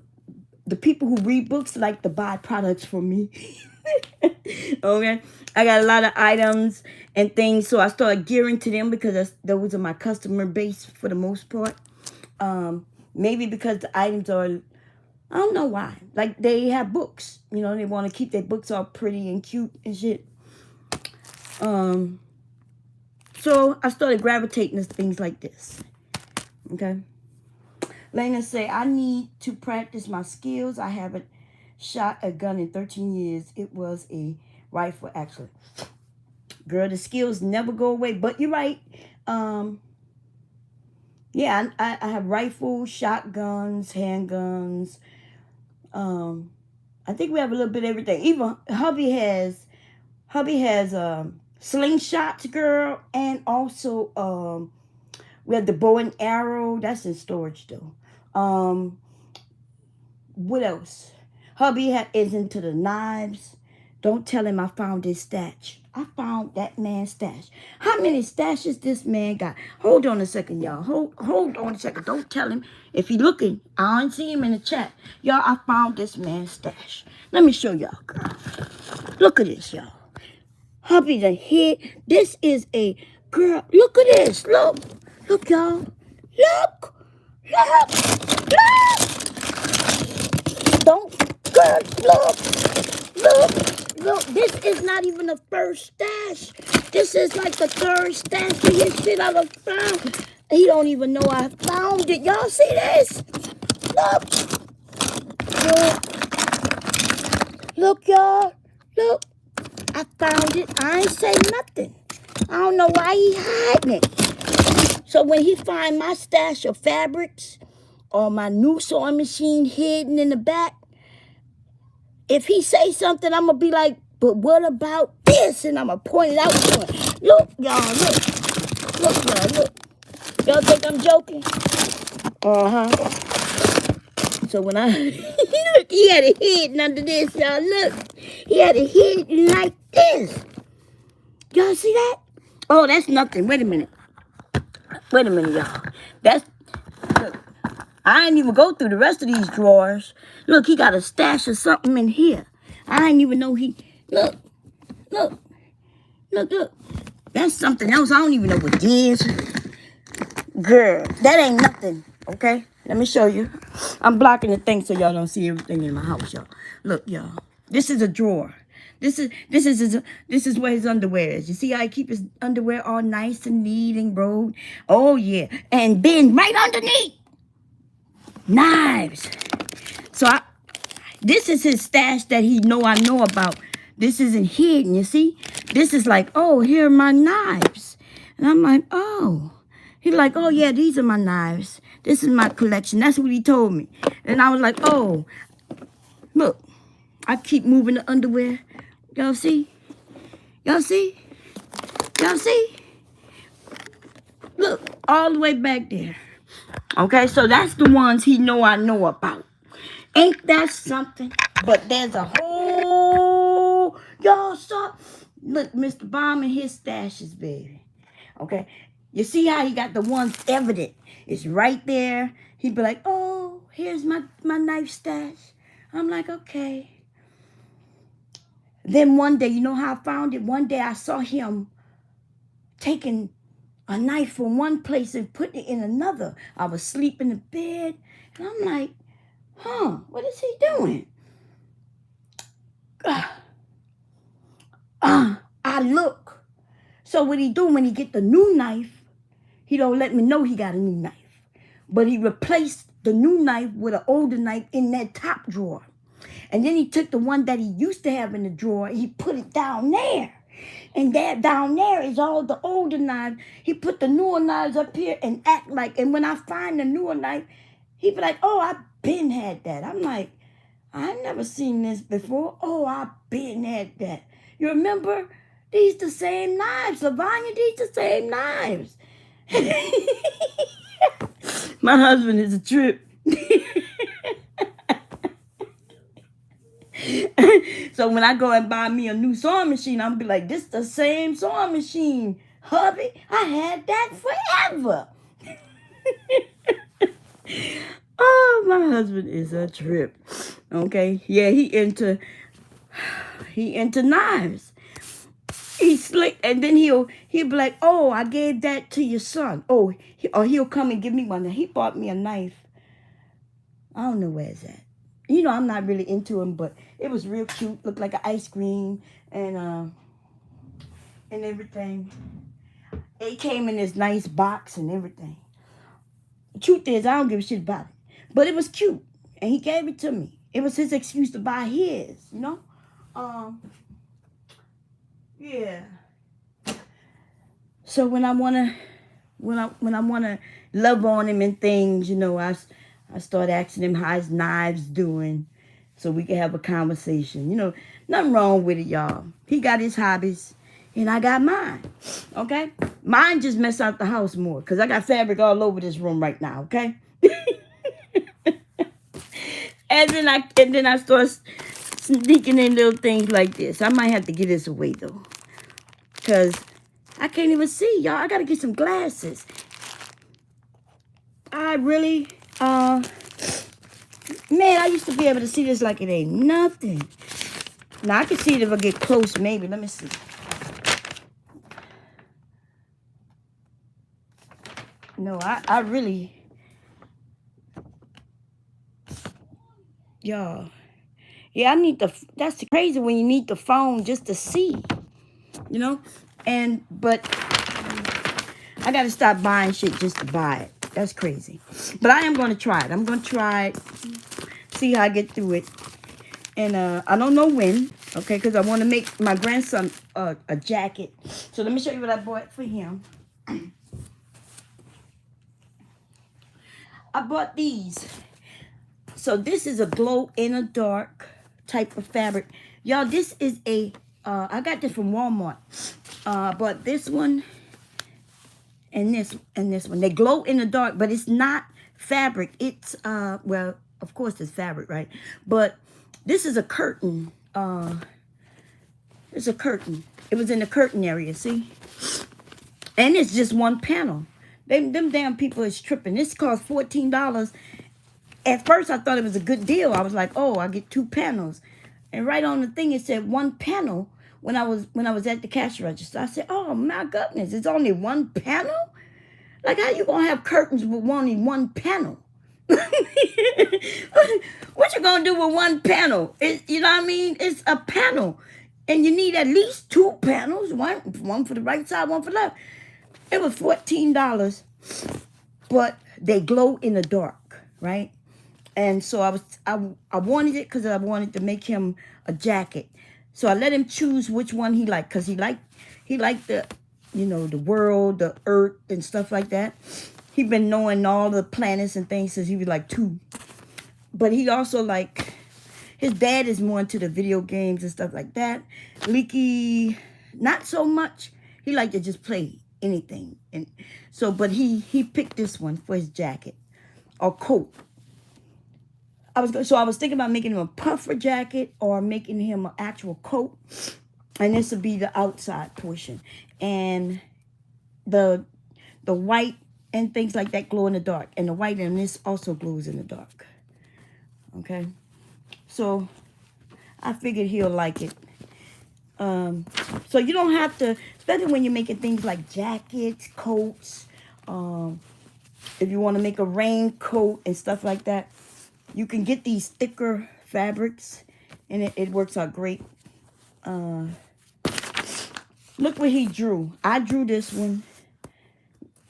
Speaker 1: the people who read books like to buy products from me. Okay, I got a lot of items and things, so I started gearing to them because those are my customer base for the most part. Maybe because the items are, I don't know why. Like they have books, they want to keep their books all pretty and cute and shit. So I started gravitating to things like this. Okay. Lena say, I need to practice my skills. I haven't shot a gun in 13 years. It was a rifle, actually. Girl, the skills never go away. But you're right. Yeah, I have rifles, shotguns, handguns. I think we have a little bit of everything. Even hubby has slingshots, girl, and also we have the bow and arrow. That's in storage though. What else? Hubby is into the knives. Don't tell him I found his stash. I found that man's stash. How many stashes this man got? Hold on a second, y'all. Hold on a second. Don't tell him. If he looking, I don't see him in the chat. Y'all, I found this man's stash. Let me show y'all, girl. Look at this, y'all. Hubby the hit. This is a girl. Look at this. Look. Look, y'all. Look. Look. Look. Don't. Girl, look. Look. Look. This is not even the first stash. This is like the third stash of his shit I done found. He don't even know I found it. Y'all see this? Look. Look. Look, y'all. Look. I found it. I ain't say nothing. I don't know why he hiding it. So when he find my stash of fabrics or my new sewing machine hidden in the back, if he say something, I'm going to be like, but what about this? And I'm going to point it out to him. Look, y'all, look. Look, y'all, look. Y'all think I'm joking? Uh-huh. So when I, look, he had it hidden under this, y'all, look. He had it hidden like this. Y'all see that? Oh, that's nothing. Wait a minute. Wait a minute, y'all. That's, look, I ain't even go through the rest of these drawers. Look, he got a stash of something in here. I ain't even know he, look. That's something else. I don't even know what it is. Girl, that ain't nothing, okay? Let me show you. I'm blocking the thing so y'all don't see everything in my house, y'all. Look, y'all. This is a drawer. This is where his underwear is. You see how he keep his underwear all nice and neat and rolled? Oh, yeah. And then right underneath, knives. So this is his stash that he I know about. This isn't hidden, you see? This is like, oh, here are my knives. And I'm like, oh. He's like, oh, yeah, these are my knives. This is my collection. That's what he told me. And I was like, oh, look. I keep moving the underwear. Y'all see? Y'all see? Y'all see? Look, all the way back there. Okay, so that's the ones I know about. Ain't that something? But there's a whole, y'all saw. Look, Mr. Bomb and his stashes, baby. Okay, you see how he got the ones evident? It's right there. He'd be like, oh, here's my knife stash. I'm like, okay. Then one day, you know how I found it? One day I saw him taking a knife from one place and putting it in another. I was sleeping in bed, and I'm like, huh, what is he doing? I look. So what he do when he get the new knife, he don't let me know he got a new knife. But he replaced the new knife with an older knife in that top drawer. And then he took the one that he used to have in the drawer, he put it down there. And that down there is all the older knives. He put the newer knives up here and act like, and when I find the newer knife, he be like, oh, I've been had that. I'm like, I never seen this before. Oh, I've been had that. You remember? These the same knives, Lavanya, these the same knives. My husband is a trip. So when I go and buy me a new sewing machine, I'm be like, this the same sewing machine, hubby. I had that forever. Oh, my husband is a trip. Okay, yeah, he into knives. He's slick, and then he'll be like, oh, I gave that to your son. Oh, or he'll come and give me one. He bought me a knife. I don't know where it's at. You know, I'm not really into him, but it was real cute. Looked like an ice cream and everything. It came in this nice box and everything. The truth is, I don't give a shit about it. But it was cute, and he gave it to me. It was his excuse to buy his, you know? Yeah. So when I wanna love on him and things, you know, I start asking him how his knives doing, so we can have a conversation. You know, nothing wrong with it, y'all. He got his hobbies, and I got mine. Okay, mine just mess out the house more because I got fabric all over this room right now. Okay. and then I start sneaking in little things like this. I might have to give this away though, because I can't even see, y'all. I gotta get some glasses. I really, man, I used to be able to see this like it ain't nothing. Now I can see it if I get close, maybe. Let me see. No, I really, y'all. Yeah, I need the. That's crazy when you need the phone just to see, you know. But I gotta stop buying shit just to buy it. That's crazy. But I am gonna try it. I'm gonna try it. See how I get through it. And I don't know when. Okay, because I want to make my grandson a jacket. So let me show you what I bought for him. I bought these. So this is a glow in the dark type of fabric. Y'all, this is a, I got this from Walmart. I bought this one and this one. They glow in the dark, but it's not fabric. It's, well, of course it's fabric, right? But this is a curtain. It's a curtain. It was in the curtain area, see? And it's just one panel. Them damn people is tripping. This cost $14. At first, I thought it was a good deal. I was like, oh, I get 2 panels. And right on the thing, it said 1 panel when I was at the cash register. I said, oh, my goodness, it's only 1 panel? Like, how you going to have curtains with only 1 panel? What you going to do with 1 panel? You know what I mean? It's a panel. And you need at least 2 panels. One for the right side, one for the left. It was $14, but they glow in the dark, right? And so I wanted it because I wanted to make him a jacket. So I let him choose which one he liked, because he liked the, you know, the world, the earth, and stuff like that. He'd been knowing all the planets and things since he was like 2. But he also like, his dad is more into the video games and stuff like that. Leaky, not so much. He liked to just play anything. And so, but he picked this one for his jacket or coat. I was thinking about making him a puffer jacket or making him an actual coat. And this would be the outside portion. And the white and things like that glow in the dark. And the white in this also glows in the dark. Okay. So I figured he'll like it. So you don't have to, especially when you're making things like jackets, coats, if you want to make a raincoat and stuff like that, you can get these thicker fabrics and it works out great. Look what he drew. I drew this one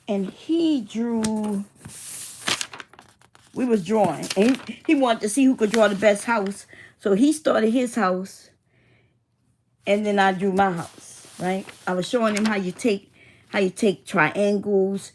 Speaker 1: and he drew, we was drawing and he wanted to see who could draw the best house. So he started his house and then I drew my house, right? I was showing him how you take triangles,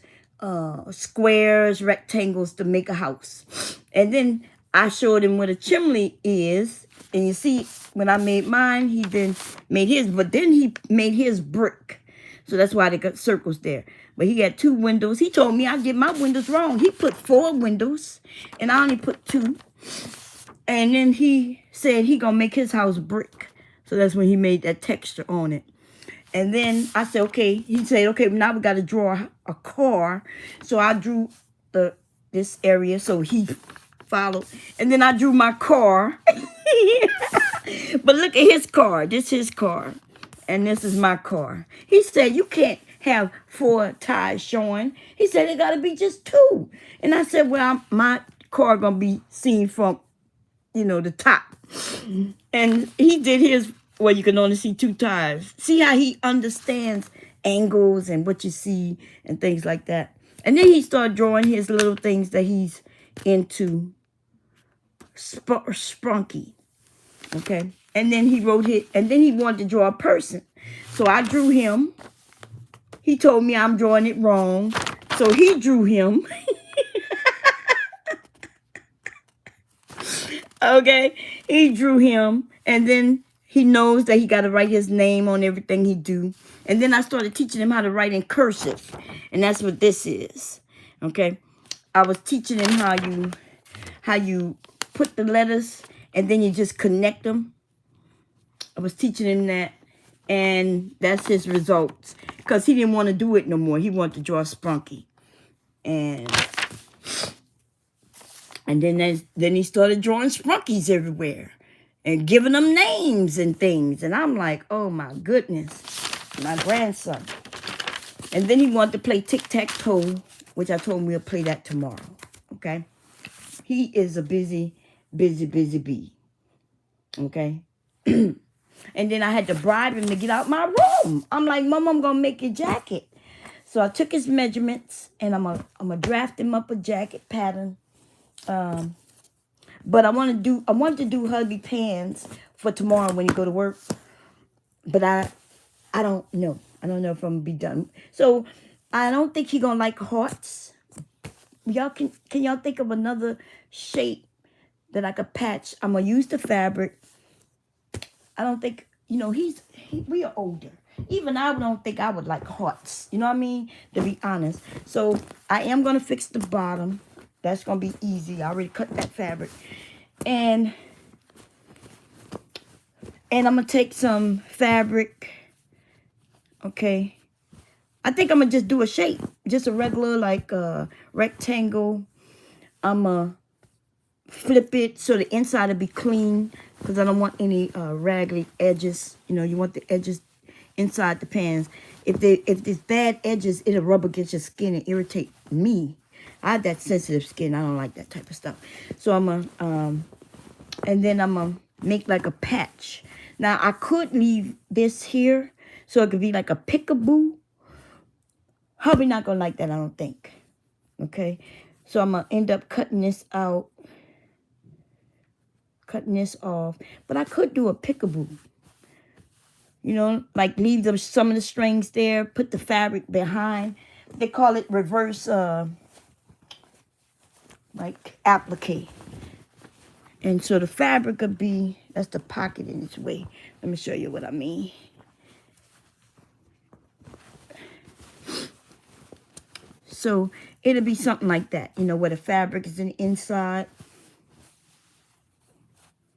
Speaker 1: squares, rectangles to make a house. And then I showed him what a chimney is. And you see, when I made mine, he then made his, but then he made his brick. So that's why they got circles there. But he had 2 windows. He told me I did my windows wrong. He put 4 windows and I only put 2. And then he said he gonna make his house brick. So that's when he made that texture on it. And then I said, okay. He said, okay, now we got to draw a car. So I drew this area. So he followed. And then I drew my car. But look at his car. This is his car. And this is my car. He said, you can't have 4 tires showing. He said, it got to be just 2. And I said, well, my car going to be seen from, you know, the top. And he did his, well, you can only see 2 tires. See how he understands angles and what you see and things like that. And then he started drawing his little things that he's into. Sprunky. Okay. And then he wrote it. And then he wanted to draw a person. So I drew him. He told me I'm drawing it wrong. So he drew him. Okay. He drew him. And then he knows that he got to write his name on everything he do. And then I started teaching him how to write in cursive. And that's what this is. Okay. I was teaching him how you put the letters and then you just connect them. I was teaching him that, and that's his results. Because he didn't want to do it no more. He wanted to draw Spunky. And then he started drawing Spunkies everywhere and giving them names and things. And I'm like, oh my goodness, my grandson. And then he wanted to play tic-tac-toe, which I told him we'll play that tomorrow. Okay? He is a busy bee. Okay? And then I had to bribe him to get out my room. I'm like, Mom, I'm going to make your jacket. So I took his measurements, and I'm gonna draft him up a jacket pattern. But I wanted to do hubby pants for tomorrow when he go to work. But I don't know. I don't know if I'm gonna be done. So I don't think he gonna like hearts. Y'all can y'all think of another shape that I could patch? I'm gonna use the fabric. I don't think, we are older. Even I don't think I would like hearts. You know what I mean? To be honest. So I am gonna fix the bottom. That's gonna be easy. I already cut that fabric. And I'm gonna take some fabric. Okay. I think I'm gonna just do a shape. Just a regular like rectangle. I'm gonna flip it so the inside will be clean, because I don't want any raggedy edges. You want the edges inside the pants. If there's bad edges, it'll rub against your skin and irritate me. I have that sensitive skin. I don't like that type of stuff. So I'm gonna and then I'm gonna make like a patch. Now I could leave this here so it could be like a peekaboo. Hubby not gonna like that, I don't think. Okay, so I'm gonna end up cutting this out. Cutting this off. But I could do a peekaboo. Like leave some of the strings there, put the fabric behind. They call it reverse, like applique. And so the fabric could be, that's the pocket in its way. Let me show you what I mean. So it'll be something like that, where the fabric is in the inside.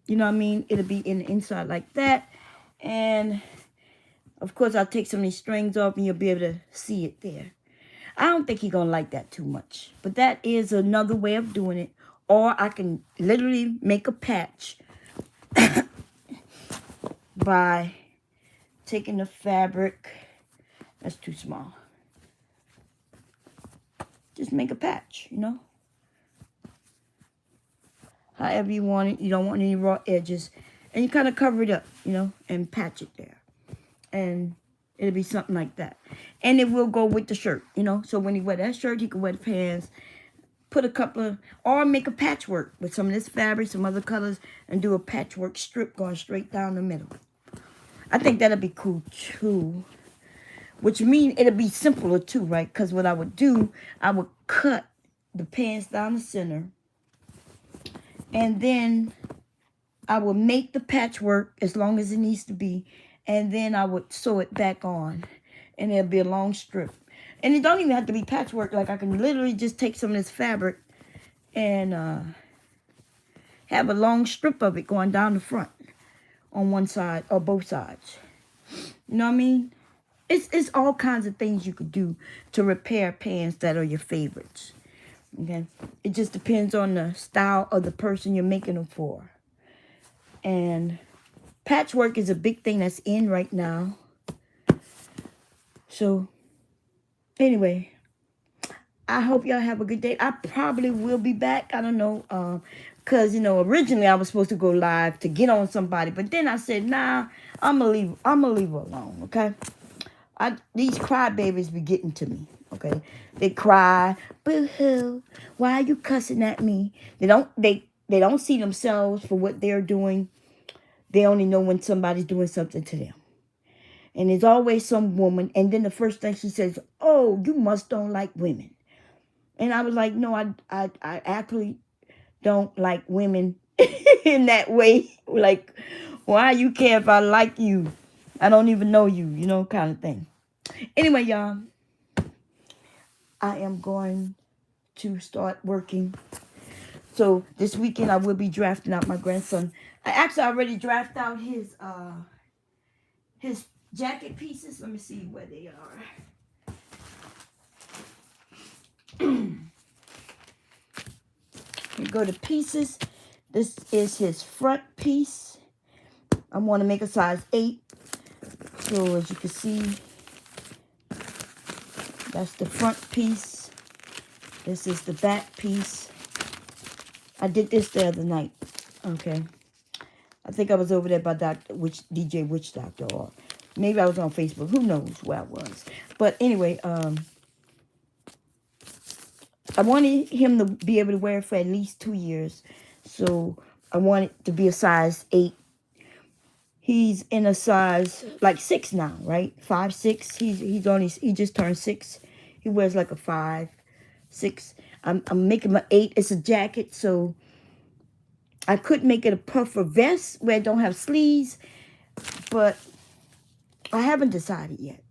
Speaker 1: You know what I mean? It'll be in the inside like that. And of course, I'll take some of these strings off and you'll be able to see it there. I don't think he's going to like that too much. But that is another way of doing it. Or I can literally make a patch by taking the fabric. That's too small. Just make a patch, However you want it. You don't want any raw edges. And you kind of cover it up, and patch it there. And it'll be something like that. And it will go with the shirt, So when he wear that shirt, he can wear the pants. Put a couple of, or make a patchwork with some of this fabric, some other colors, and do a patchwork strip going straight down the middle. I think that'll be cool too. Which means it'll be simpler too, right? Because what I would do, I would cut the pants down the center. And then I would make the patchwork as long as it needs to be. And then I would sew it back on. And it'll be a long strip. And it don't even have to be patchwork. Like I can literally just take some of this fabric and have a long strip of it going down the front on one side or both sides. You know what I mean? It's all kinds of things you could do to repair pants that are your favorites. Okay? It just depends on the style of the person you're making them for. And patchwork is a big thing that's in right now. So anyway, I hope y'all have a good day. I probably will be back. I don't know. Because, originally I was supposed to go live to get on somebody. But then I said, nah, I'm going to leave her alone, okay? These crybabies be getting to me, okay? They cry, boo-hoo, why are you cussing at me? They don't see themselves for what they're doing. They only know when somebody's doing something to them. And there's always some woman. And then the first thing she says, oh, you must don't like women. And I was like, no, I actually don't like women in that way. Like, why you care if I like you? I don't even know you, kind of thing. Anyway, y'all, I am going to start working. So this weekend I will be drafting out my grandson. I actually already drafted out his jacket pieces. Let me see where they are. We go to pieces. This is his front piece. I want to make a size 8. So as you can see, that's the front piece. This is the back piece. I did this the other night. Okay. I think I was over there by DJ Witch Doctor, or maybe I was on Facebook. Who knows where I was. But anyway, I wanted him to be able to wear it for at least 2 years. So I want it to be a size 8. He's in a size like 6 now, right? 5, 6. He just turned 6. He wears like a 5, 6. I'm making my 8. It's a jacket, so I could make it a puffer vest where it don't have sleeves, but I haven't decided yet.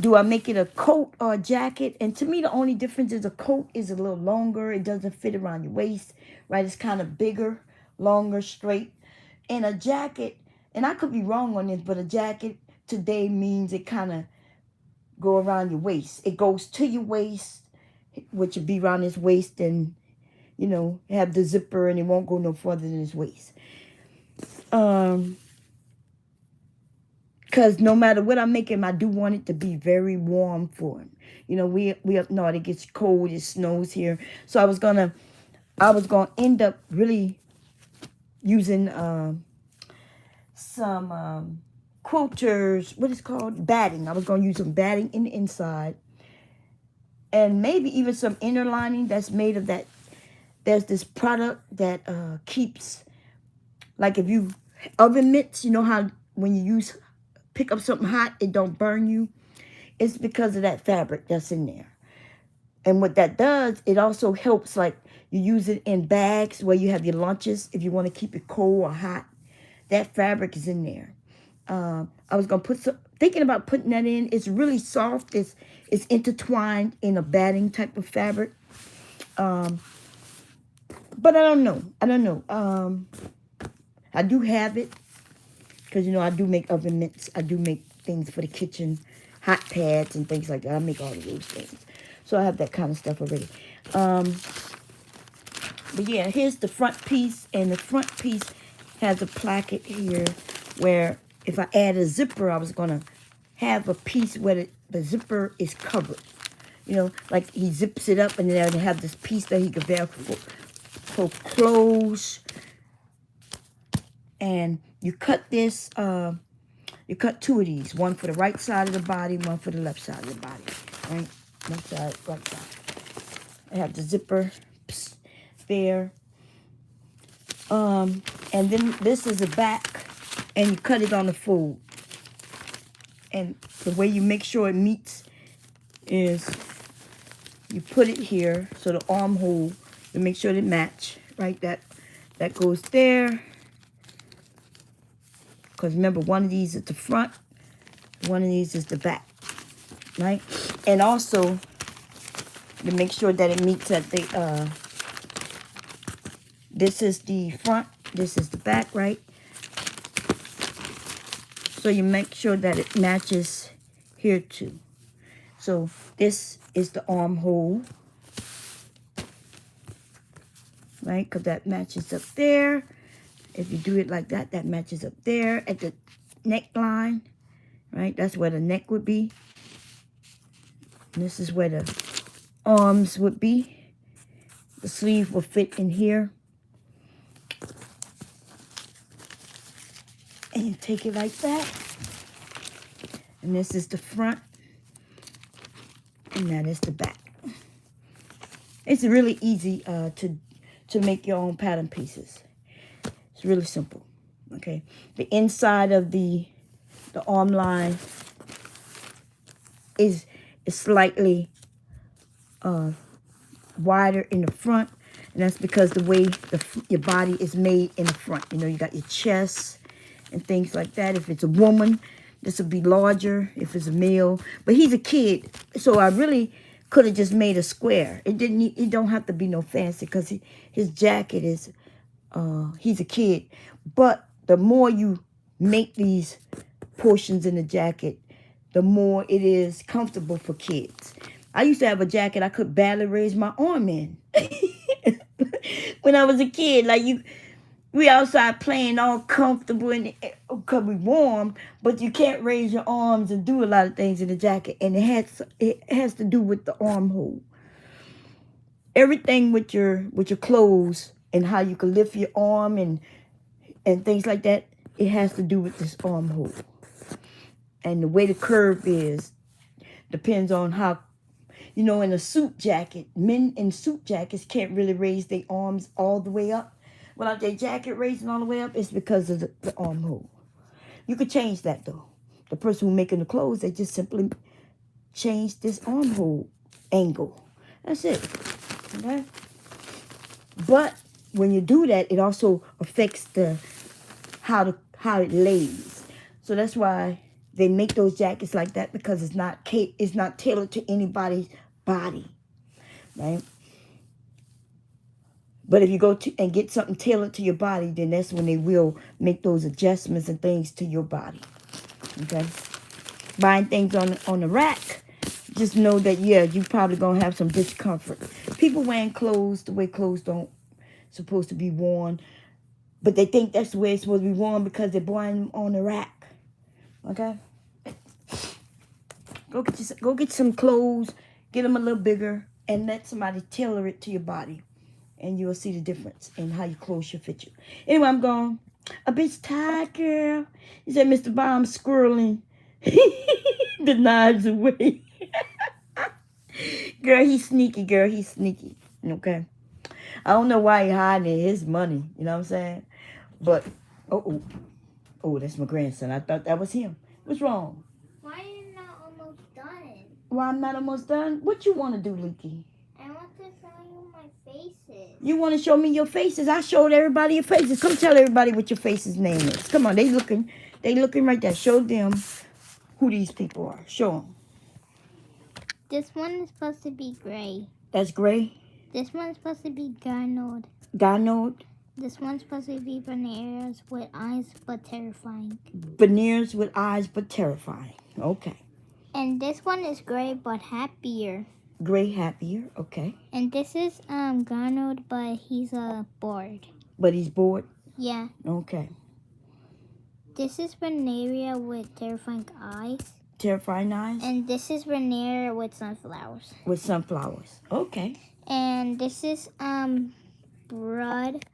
Speaker 1: Do I make it a coat or a jacket? And to me, the only difference is a coat is a little longer. It doesn't fit around your waist, right? It's kind of bigger, longer, straight. And a jacket, and I could be wrong on this, but a jacket today means it kind of go around your waist. It goes to your waist, which would be around his waist, and, you know, have the zipper, and it won't go no further than his waist. Because no matter what I make him, I do want it to be very warm for him. You know, we up north, it gets cold, it snows here. So I was gonna end up really using some quilters, what is called? Batting. I was going to use some batting in the inside. And maybe even some inner lining that's made of that. There's this product that keeps, like if you, oven mitts, you know how when you pick up something hot, it don't burn you? It's because of that fabric that's in there. And what that does, it also helps, like you use it in bags where you have your lunches if you want to keep it cold or hot. That fabric is in there. I was going to thinking about putting that in. It's really soft. It's intertwined in a batting type of fabric. But I don't know. I do have it because, you know, I do make oven mitts. I do make things for the kitchen, hot pads and things like that. I make all of those things. So I have that kind of stuff already. But yeah, here's the front piece. And the front piece has a placket here where if I add a zipper, I was going to have a piece where the zipper is covered. You know, like he zips it up and then I have this piece that he could wear for clothes. And you cut this, you cut 2 of these. One for the right side of the body, one for the left side of the body. Right? Left side, right side. I have the zipper there. And then this is the back, and you cut it on the fold. And the way you make sure it meets is you put it here, so the armhole, you make sure they match, right? That goes there. Because remember, one of these is the front, one of these is the back, right? And also, to make sure that it meets at the, this is the front, this is the back, right? So you make sure that it matches here too. So this is the armhole, right? Because that matches up there. If you do it like that, that matches up there at the neckline, right? That's where the neck would be. And this is where the arms would be. The sleeve will fit in here. And you take it like that. And this is the front. And that is the back. It's really easy to make your own pattern pieces. It's really simple. Okay. The inside of the arm line is slightly wider in the front. And that's because the way your body is made in the front. You know, you got your chest and things like that. If it's a woman, this will be larger. If it's a male. But he's a kid. So I really could have just made a square. It didn't. It don't have to be no fancy because his jacket is. He's a kid, but the more you make these portions in the jacket, the more it is comfortable for kids. I used to have a jacket I could barely raise my arm in when I was a kid. Like we outside playing all comfortable and because we warm, but you can't raise your arms and do a lot of things in the jacket, and it has to do with the armhole. Everything with your clothes and how you can lift your arm and things like that, it has to do with this armhole. And the way the curve is depends on how, in a suit jacket, men in suit jackets can't really raise their arms all the way up. Without their jacket raising all the way up, it's because of the armhole. You could change that though. The person who's making the clothes, they just simply change this armhole angle. That's it. Okay? But when you do that, it also affects how it lays. So that's why they make those jackets like that, because it's not tailored to anybody's body, right? But if you go and get something tailored to your body, then that's when they will make those adjustments and things to your body. Okay? Buying things on the rack, just know that, yeah, you're probably going to have some discomfort. People wearing clothes the way clothes don't supposed to be worn, but they think that's the way it's supposed to be worn because they're buying them on the rack. Okay? Go get some clothes, get them a little bigger, and let somebody tailor it to your body. And you'll see the difference in how your clothes should fit you. Anyway, I'm gone. A bitch tired, girl. He said, Mr. Bomb squirreling the knives away. Girl, he's sneaky, girl. He's sneaky. Okay? I don't know why he hiding his money. You know what I'm saying? But, oh, that's my grandson. I thought that was him. What's wrong?
Speaker 2: Why are you not almost done?
Speaker 1: Why I'm not almost done? What you want to do, Leaky?
Speaker 2: I want to show you my faces.
Speaker 1: You want to show me your faces? I showed everybody your faces. Come tell everybody what your face's name is. Come on, they looking right there. Show them who these people are. Show them.
Speaker 2: This one is supposed to be gray.
Speaker 1: That's gray.
Speaker 2: This one's supposed to be Garnod.
Speaker 1: Garnod.
Speaker 2: This one's supposed to be veneers with eyes but terrifying.
Speaker 1: Veneers with eyes but terrifying. Okay.
Speaker 2: And this one is gray but happier.
Speaker 1: Gray happier. Okay.
Speaker 2: And this is Garnod, but he's bored.
Speaker 1: But he's bored?
Speaker 2: Yeah.
Speaker 1: Okay.
Speaker 2: This is Veneria with terrifying eyes.
Speaker 1: Terrifying eyes?
Speaker 2: And this is Veneer with sunflowers.
Speaker 1: With sunflowers. Okay.
Speaker 2: And this is Broad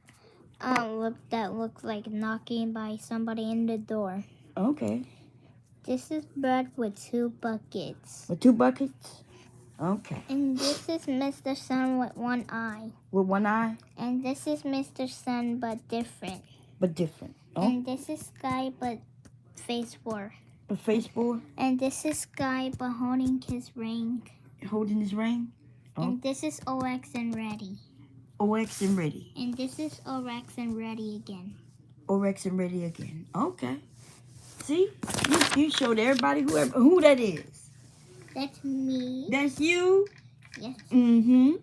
Speaker 2: that looks like knocking by somebody in the door.
Speaker 1: Okay.
Speaker 2: This is Broad with 2 buckets.
Speaker 1: With 2 buckets? Okay.
Speaker 2: And this is Mr. Sun with 1 eye.
Speaker 1: With 1 eye?
Speaker 2: And this is Mr. Sun but different.
Speaker 1: But different. Oh.
Speaker 2: And this is Sky but face 4.
Speaker 1: A face 4?
Speaker 2: And this is Sky but holding his ring.
Speaker 1: Holding his ring? Oh.
Speaker 2: And this is OX and ready.
Speaker 1: OX and ready.
Speaker 2: And this is OX and ready again.
Speaker 1: OX and ready again. Okay. See? You showed everybody who that is.
Speaker 2: That's me.
Speaker 1: That's you?
Speaker 2: Yes.
Speaker 1: Mm-hmm.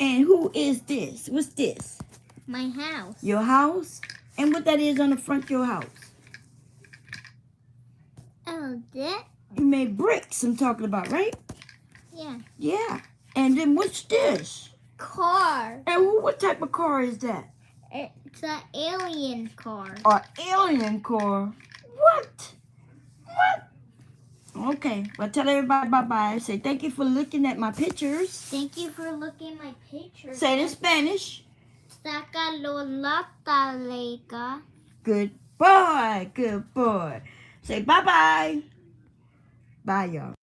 Speaker 1: And who is this? What's this?
Speaker 2: My house.
Speaker 1: Your house? And what that is on the front of your house?
Speaker 2: Oh, that?
Speaker 1: You made bricks I'm talking about, right?
Speaker 2: Yeah.
Speaker 1: Yeah. And then what's this?
Speaker 2: Car.
Speaker 1: And what type of car is that?
Speaker 2: It's an alien car.
Speaker 1: An alien car? What? What? Okay. Well, tell everybody bye-bye. Say thank you for looking at my pictures.
Speaker 2: Thank you for looking at my pictures.
Speaker 1: Say it in Spanish.
Speaker 2: Sakalolatalega.
Speaker 1: Good boy. Good boy. Say bye-bye. Bye, y'all.